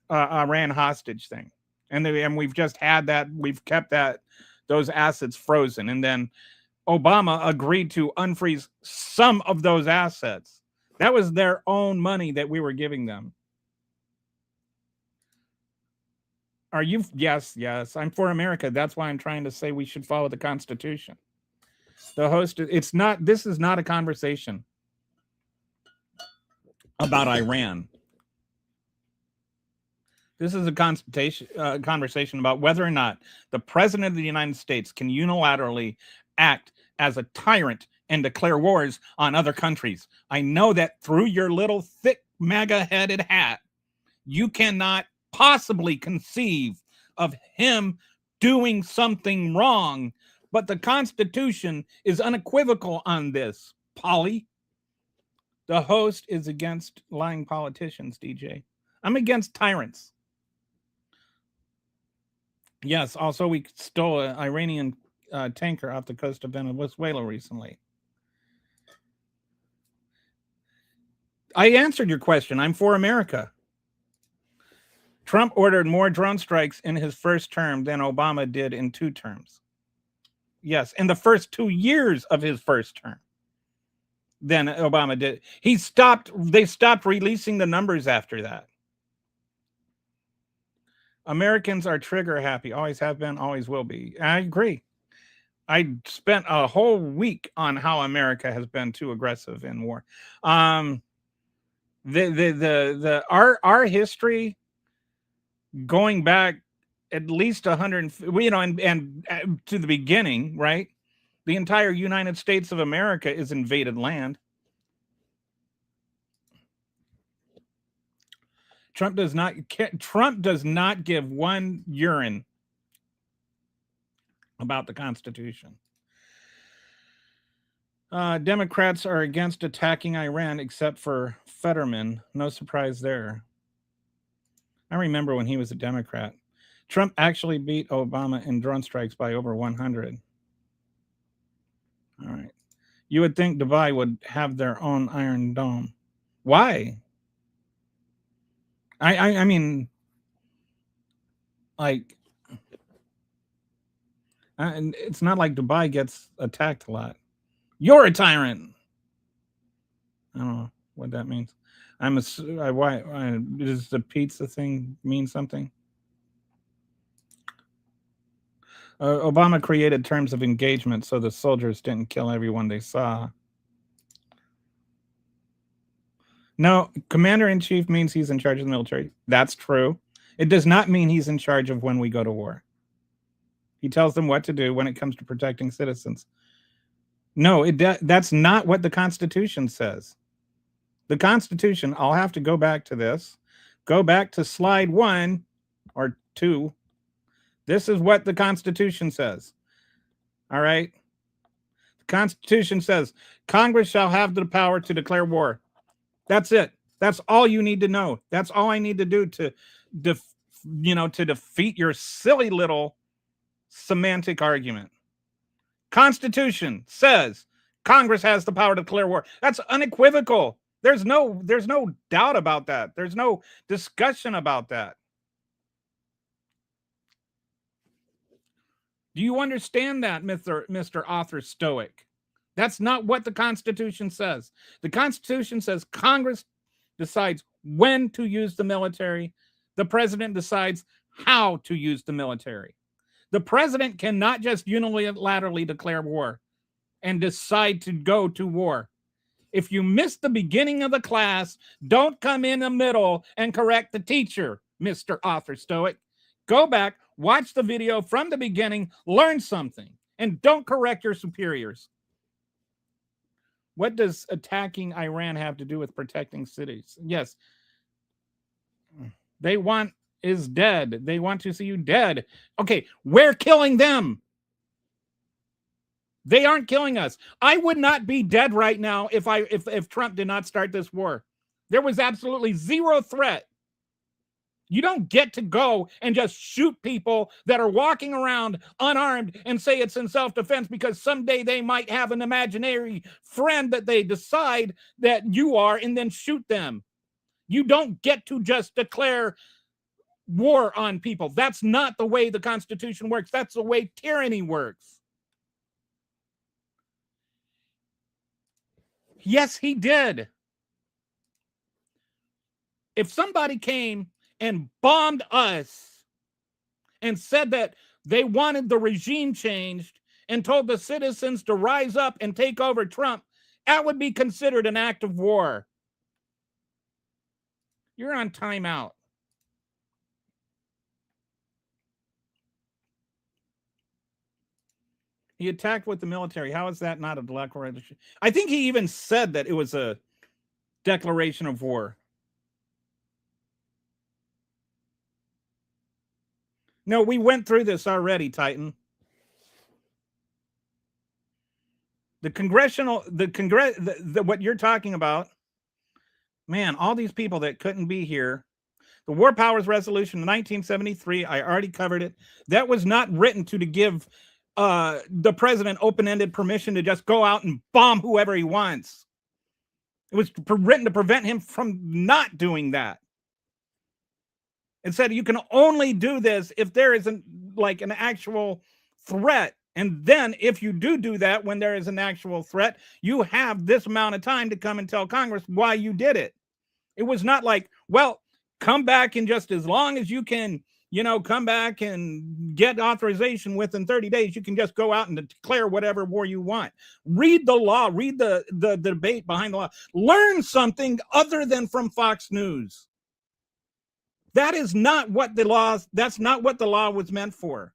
Iran hostage thing, and we've just had that. We've kept those assets frozen, and then Obama agreed to unfreeze some of those assets. That was their own money that we were giving them. Are you? Yes. I'm for America. That's why I'm trying to say we should follow the Constitution. The host, it's not, this is not a conversation about Iran. This is a conversation about whether or not the president of the United States can unilaterally act as a tyrant and declare wars on other countries. I know that through your little thick MAGA-headed hat, you cannot possibly conceive of him doing something wrong. But the Constitution is unequivocal on this, Polly. The host is against lying politicians, DJ. I'm against tyrants. Yes, also we stole an Iranian tanker off the coast of Venezuela recently. I answered your question. I'm for America. Trump ordered more drone strikes in his first term than Obama did in 2 terms. Yes, in the first 2 years of his first term than Obama did. They stopped releasing the numbers after that. Americans are trigger happy, always have been, always will be. I agree. I spent a whole week on how America has been too aggressive in war. Our history going back at least 100, and to the beginning, right? The entire United States of America is invaded land. Trump does not give one urine about the Constitution. Democrats are against attacking Iran except for Fetterman. No surprise there. I remember when he was a Democrat. Trump actually beat Obama in drone strikes by over 100. All right. You would think Dubai would have their own Iron Dome. Why? I mean, like, it's not like Dubai gets attacked a lot. You're a tyrant. I don't know what that means. Why does the pizza thing mean something? Obama created terms of engagement so the soldiers didn't kill everyone they saw. No, commander-in-chief means he's in charge of the military. That's true. It does not mean he's in charge of when we go to war. He tells them what to do when it comes to protecting citizens. No, that's not what the Constitution says. The Constitution, I'll have to go back to this. Go back to slide 1 or 2. This is what the Constitution says. All right? The Constitution says, Congress shall have the power to declare war. That's it. That's all you need to know. That's all I need to do to defeat your silly little semantic argument. Constitution says Congress has the power to declare war. That's unequivocal. There's no doubt about that. There's no discussion about that. Do you understand that, Mr. Author Stoic? That's not what the Constitution says. The Constitution says Congress decides when to use the military. The president decides how to use the military. The president cannot just unilaterally declare war and decide to go to war. If you miss the beginning of the class, don't come in the middle and correct the teacher, Mr. Author Stoic. Go back, watch the video from the beginning, learn something, and don't correct your superiors. What does attacking Iran have to do with protecting cities? Yes. They want is dead. They want to see you dead. Okay, we're killing them. They aren't killing us. I would not be dead right now if Trump did not start this war. There was absolutely zero threat. You don't get to go and just shoot people that are walking around unarmed and say it's in self-defense because someday they might have an imaginary friend that they decide that you are and then shoot them. You don't get to just declare war on people. That's not the way the Constitution works. That's the way tyranny works. Yes, he did. If somebody came and bombed us and said that they wanted the regime changed and told the citizens to rise up and take over Trump, that would be considered an act of war. You're on timeout. He attacked with the military. How is that not a declaration? I think he even said that it was a declaration of war. No, we went through this already, Titan. What you're talking about, man, all these people that couldn't be here. The War Powers Resolution in 1973, I already covered it. That was not written to give the president open-ended permission to just go out and bomb whoever he wants. It was written to prevent him from not doing that. It said you can only do this if there isn't like an actual threat. And then if you do that, when there is an actual threat, you have this amount of time to come and tell Congress why you did it. It was not like, well, come back and just as long as you can, come back and get authorization within 30 days, you can just go out and declare whatever war you want. Read the law, read the debate behind the law. Learn something other than from Fox News. That is not what that's not what the law was meant for.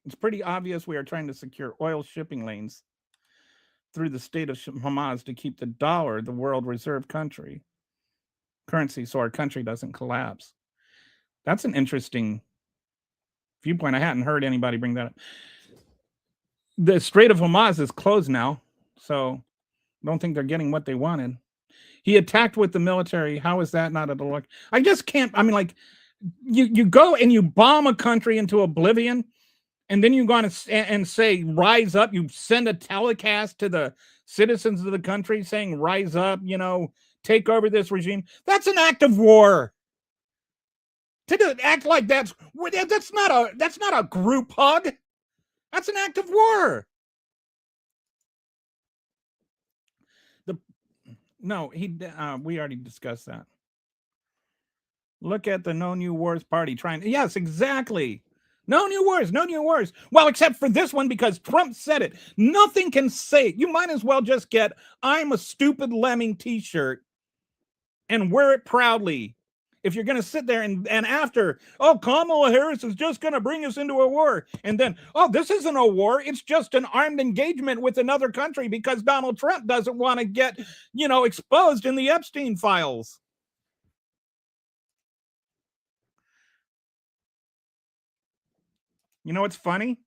It's pretty obvious we are trying to secure oil shipping lanes through the state of Hamas to keep the dollar the world reserve currency so our country doesn't collapse. That's an interesting viewpoint. I hadn't heard anybody bring that up. The Strait of Hamas is closed now, so I don't think they're getting what they wanted. He attacked with the military. How is that not a look? I just can't. I mean, like, you go and you bomb a country into oblivion, and then you go on and say, rise up. You send a telecast to the citizens of the country saying, rise up, take over this regime. That's an act of war. To act like that's not a group hug. That's an act of war. We already discussed that. Look at the No New Wars party trying. Yes, exactly. No new wars, no new wars. Well, except for this one, because Trump said it. Nothing can say it. You might as well just get "I'm a stupid lemming" t-shirt and wear it proudly. If you're going to sit there and after, Kamala Harris is just going to bring us into a war. And then, this isn't a war. It's just an armed engagement with another country because Donald Trump doesn't want to get, exposed in the Epstein files. You know what's funny?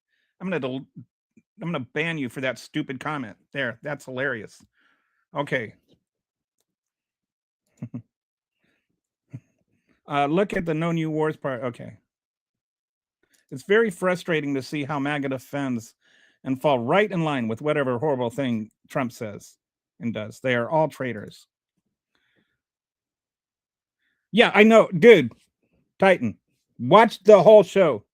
I'm gonna ban you for that stupid comment. There, that's hilarious. Okay. Look at the No New Wars part. Okay. It's very frustrating to see how MAGA defends and fall right in line with whatever horrible thing Trump says and does. They are all traitors. Yeah, I know, dude. Titan, watch the whole show.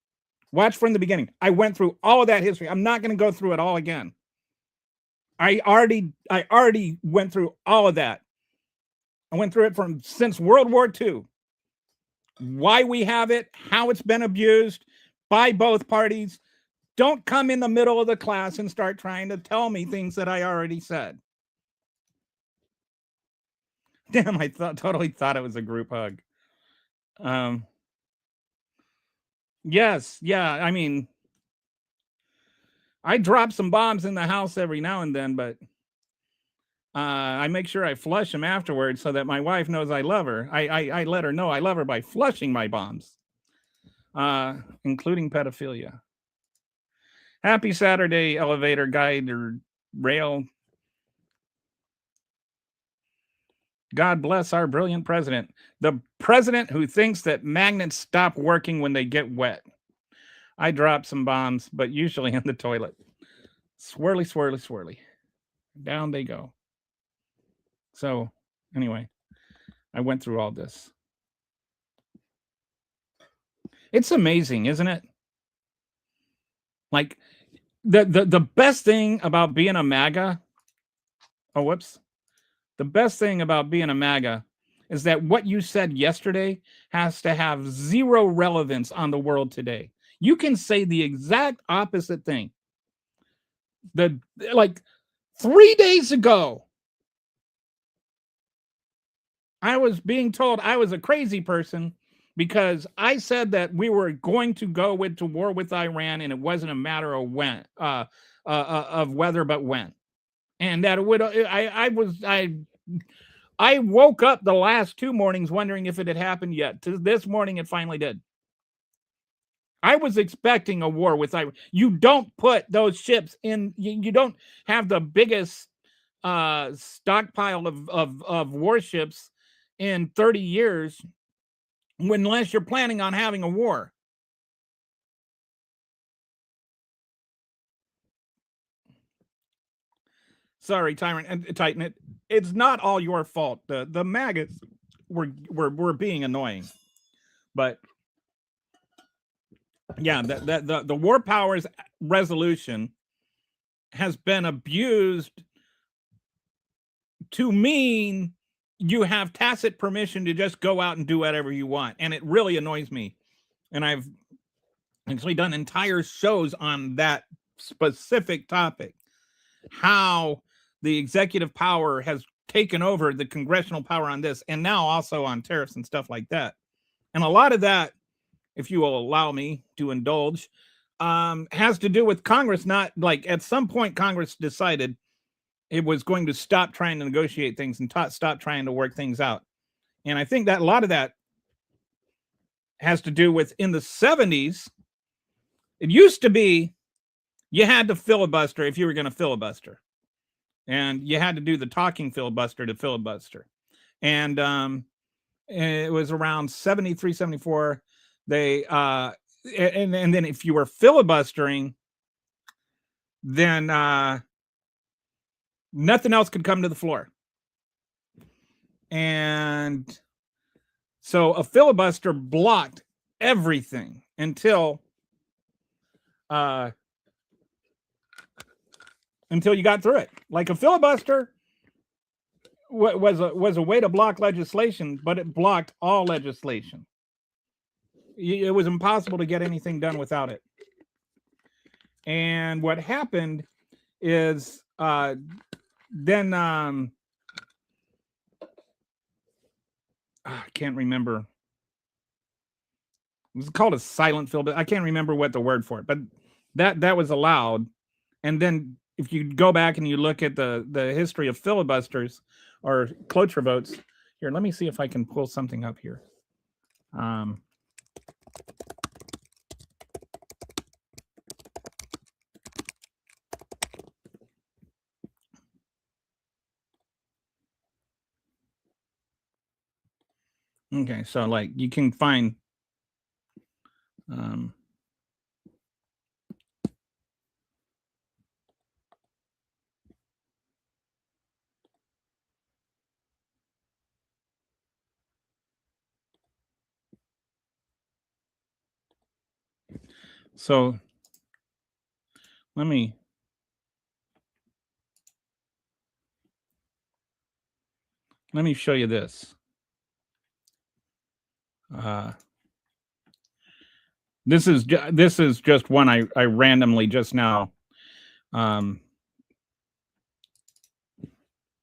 Watch from the beginning. I went through all of that history. I'm not going to go through it all again. I already went through all of that. I went through it since World War II. Why we have it, how it's been abused by both parties. Don't come in the middle of the class and start trying to tell me things that I already said. Damn, I totally thought it was a group hug. Yes, yeah, I mean, I drop some bombs in the house every now and then, but I make sure I flush them afterwards so that my wife knows I love her. I let her know I love her by flushing my bombs, including pedophilia. Happy Saturday, elevator, guide, or rail. God bless our brilliant president. The president who thinks that magnets stop working when they get wet. I drop some bombs, but usually in the toilet. Swirly, swirly, swirly. Down they go. So, anyway, I went through all this. It's amazing, isn't it? Like, the best thing about being a MAGA... Oh, whoops. The best thing about being a MAGA is that what you said yesterday has to have zero relevance on the world today. You can say the exact opposite thing. Like 3 days ago, I was being told I was a crazy person because I said that we were going to go into war with Iran and it wasn't a matter of when, of whether, but when. And that it would, I woke up the last 2 mornings wondering if it had happened yet. To this morning, it finally did. I was expecting a war with Iran. You don't put those ships in. You don't have the biggest stockpile of warships in 30 years unless you're planning on having a war. Sorry, Tyrant and Titan. It's not all your fault. The maggots were being annoying, but yeah, the war powers resolution has been abused to mean you have tacit permission to just go out and do whatever you want, and it really annoys me. And I've actually done entire shows on that specific topic, how the executive power has taken over the congressional power on this, and now also on tariffs and stuff like that. And a lot of that, if you will allow me to indulge, has to do with Congress. Not like at some point Congress decided it was going to stop trying to negotiate things and stop trying to work things out. And I think that a lot of that has to do with in the 70s, it used to be you had to filibuster if you were going to filibuster. And you had to do the talking filibuster to filibuster. And it was around 73, 74. They and then if you were filibustering, then nothing else could come to the floor. And so a filibuster blocked everything until you got through it. Like a filibuster was a way to block legislation, but it blocked all legislation. It was impossible to get anything done without it. And what happened is then I can't remember. It was called a silent filibuster. I can't remember what the word for it, but that was allowed. And then if you go back and you look at the history of filibusters or cloture votes, here, let me see if I can pull something up here. Okay, so like you can find so let me show you this. This is just one I randomly just now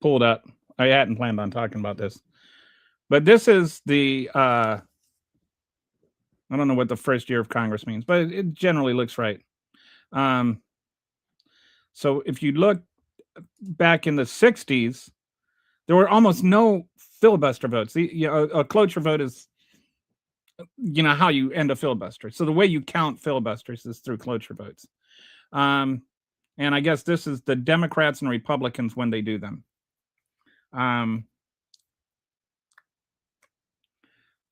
pulled up. I hadn't planned on talking about this, but this is the I don't know what the first year of Congress means, but it generally looks right. So if you look back in the 60s, there were almost no filibuster votes. A cloture vote is, how you end a filibuster. So the way you count filibusters is through cloture votes. And I guess this is the Democrats and Republicans when they do them.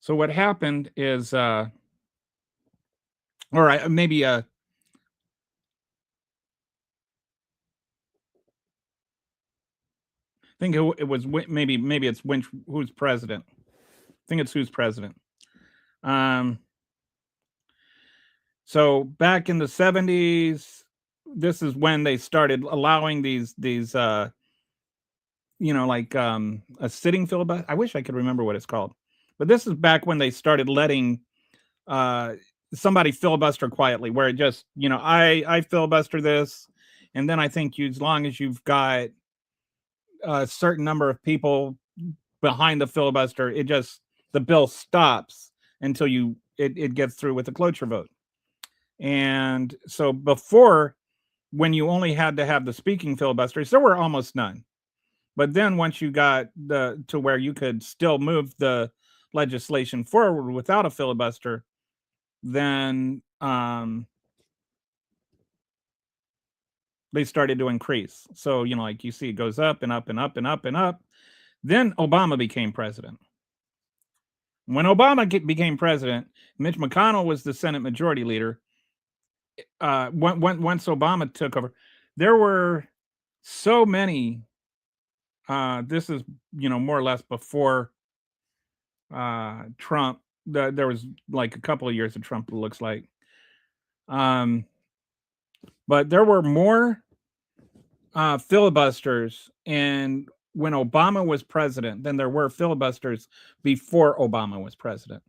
So what happened is, or maybe I think it was maybe it's who's president. I think it's who's president. So back in the 70s, this is when they started allowing these a sitting filibuster. I wish I could remember what it's called, but this is back when they started letting somebody filibuster quietly, where it just, I filibuster this, and then I think as long as you've got a certain number of people behind the filibuster, the bill stops until it gets through with a cloture vote. And so before, when you only had to have the speaking filibusters, there were almost none. But then once you got to where you could still move the legislation forward without a filibuster, then they started to increase. So, like you see, it goes up and up and up and up and up. Then Obama became president. When Obama became president, Mitch McConnell was the Senate Majority Leader. Once Obama took over, there were so many. This is, more or less before Trump. There was like a couple of years of Trump, it looks like. But there were more filibusters when Obama was president than there were filibusters before Obama was president.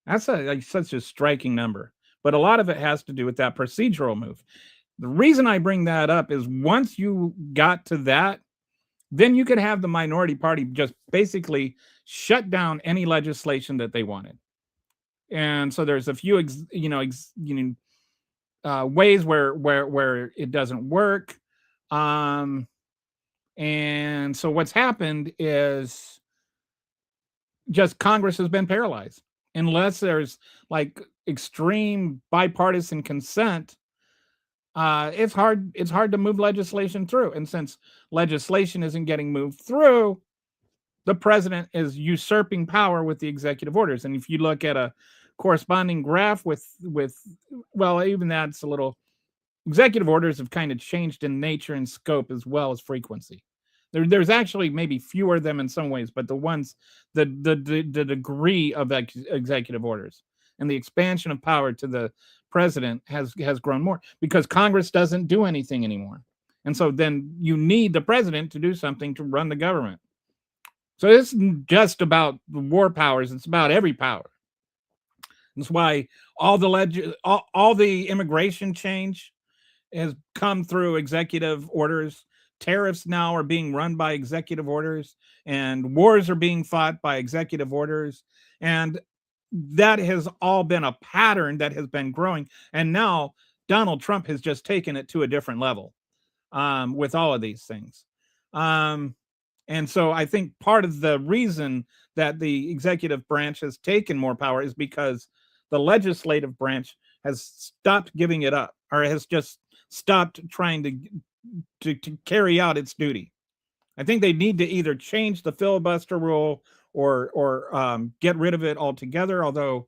That's such a striking number. But a lot of it has to do with that procedural move. The reason I bring that up is once you got to that, then you could have the minority party just basically shut down any legislation that they wanted. And so there's a few, ways where it doesn't work. And so what's happened is just Congress has been paralyzed. Unless there's like extreme bipartisan consent, it's hard to move legislation through. And since legislation isn't getting moved through, the president is usurping power with the executive orders. And if you look at a corresponding graph with well, even that's a little, executive orders have kind of changed in nature and scope as well as frequency. There's actually maybe fewer of them in some ways, but the degree of executive orders and the expansion of power to the president has grown more because Congress doesn't do anything anymore. And so then you need the president to do something to run the government. So this isn't just about the war powers, it's about every power. That's why all the immigration change has come through executive orders. Tariffs now are being run by executive orders, and wars are being fought by executive orders. And that has all been a pattern that has been growing. And now Donald Trump has just taken it to a different level with all of these things. And so I think part of the reason that the executive branch has taken more power is because the legislative branch has stopped giving it up, or has just stopped trying to carry out its duty. I think they need to either change the filibuster rule or get rid of it altogether. Although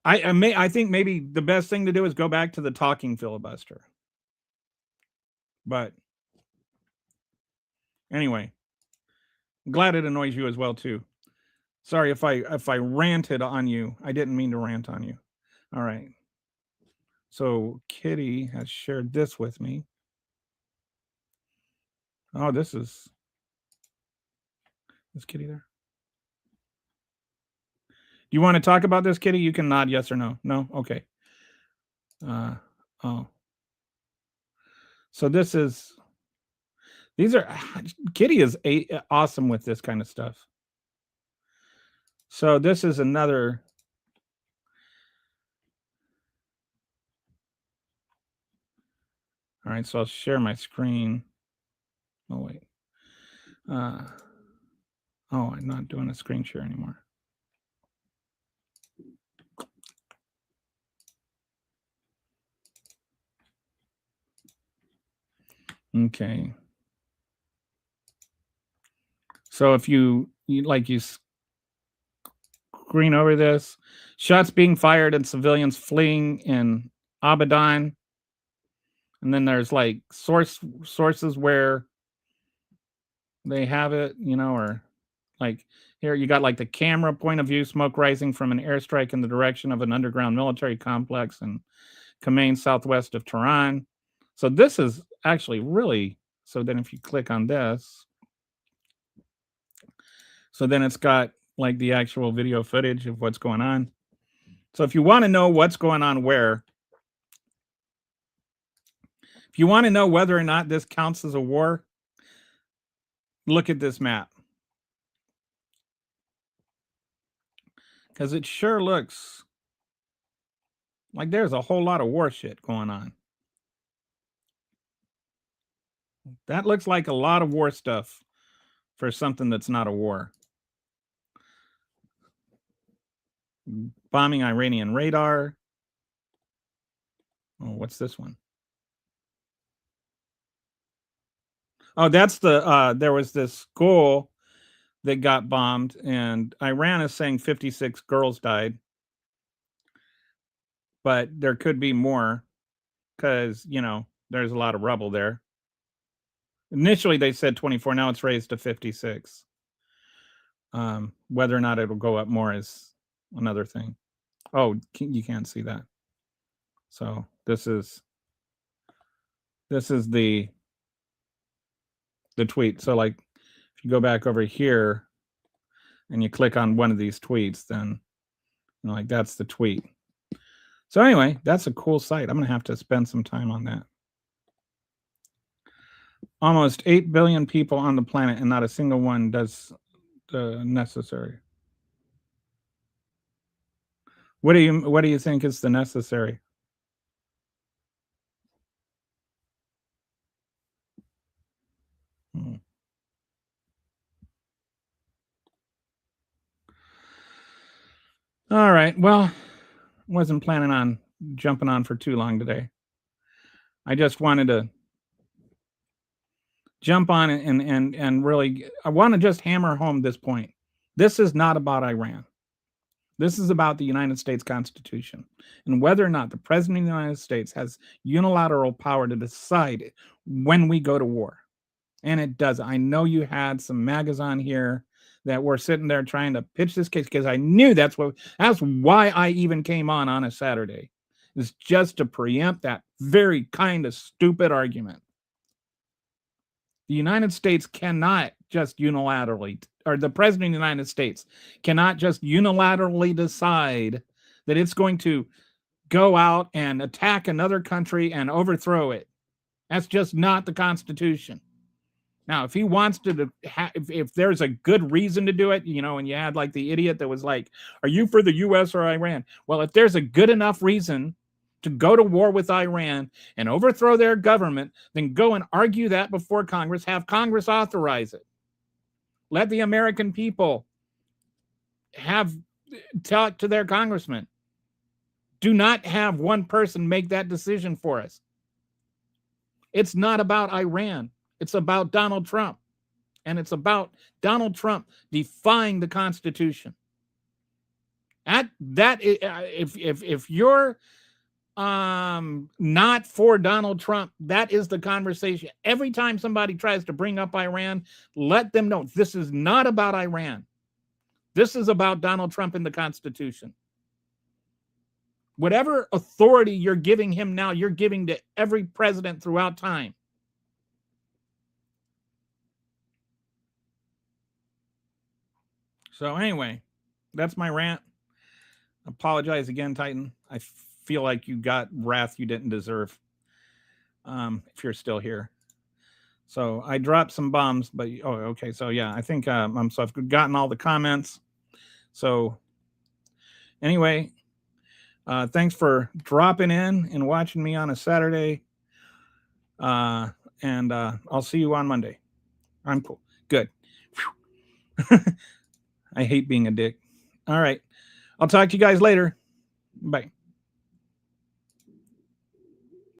I think maybe the best thing to do is go back to the talking filibuster. But anyway, I'm glad it annoys you as well too. Sorry if I ranted on you. I didn't mean to rant on you. All right. So Kitty has shared this with me. Oh, is Kitty there? Do you want to talk about this, Kitty? You can nod yes or no. No? Okay. Oh. So Kitty is awesome with this kind of stuff. So this is another. All right, so I'll share my screen. Oh, wait. I'm not doing a screen share anymore. Okay. So if you screen over this, shots being fired and civilians fleeing in Abadan. And then there's like sources where they have it, or like here you got like the camera point of view, smoke rising from an airstrike in the direction of an underground military complex in Khmein, southwest of Tehran. So this is actually really, so then if you click on this, so then it's got like the actual video footage of what's going on. So if you want to know what's going on where, if you want to know whether or not this counts as a war, look at this map. Because it sure looks like there's a whole lot of war shit going on. That looks like a lot of war stuff for something that's not a war. Bombing Iranian radar. Oh, what's this one? Oh, that's the there was this school that got bombed, and Iran is saying 56 girls died. But there could be more because, you know, there's a lot of rubble there. Initially, they said 24. Now it's raised to 56. Whether or not it'll go up more is another thing. Oh, you can't see that. So this is the tweet. So like if you go back over here and you click on one of these tweets, then you know, like that's the tweet. So anyway, that's a cool site. I'm going to have to spend some time on that. Almost 8 billion people on the planet, and not a single one does the necessary. What do you think is the necessary? All right. Well, wasn't planning on jumping on for too long today. I just wanted to jump on and really, I want to just hammer home this point. This is not about Iran. This is about the United States Constitution and whether or not the President of the United States has unilateral power to decide when we go to war. And it does. I know you had some MAGAs on here that were sitting there trying to pitch this case because I knew that's why I even came on a Saturday. It's just to preempt that very kind of stupid argument. The United States cannot just unilaterally, or the President of the United States cannot just unilaterally decide that it's going to go out and attack another country and overthrow it. That's just not the Constitution. Now, if he wants to, if there's a good reason to do it, you know, and you had like the idiot that was like, are you for the U.S. or Iran? Well, if there's a good enough reason to go to war with Iran and overthrow their government, then go and argue that before Congress, have Congress authorize it. Let the American people talk to their congressman. Do not have one person make that decision for us. It's not about Iran. It's about Donald Trump. And it's about Donald Trump defying the Constitution. If you're not for Donald Trump, that is the conversation. Every time somebody tries to bring up Iran, let them know this is not about Iran. This is about Donald Trump and the Constitution. Whatever authority you're giving him now, you're giving to every president throughout time. So anyway, that's my rant. Apologize again, Titan. I feel like you got wrath you didn't deserve. If you're still here. So I dropped some bombs, but okay. So yeah, I think so I've gotten all the comments. So anyway, thanks for dropping in and watching me on a Saturday. And I'll see you on Monday. I'm cool. Good. I hate being a dick. All right. I'll talk to you guys later. Bye.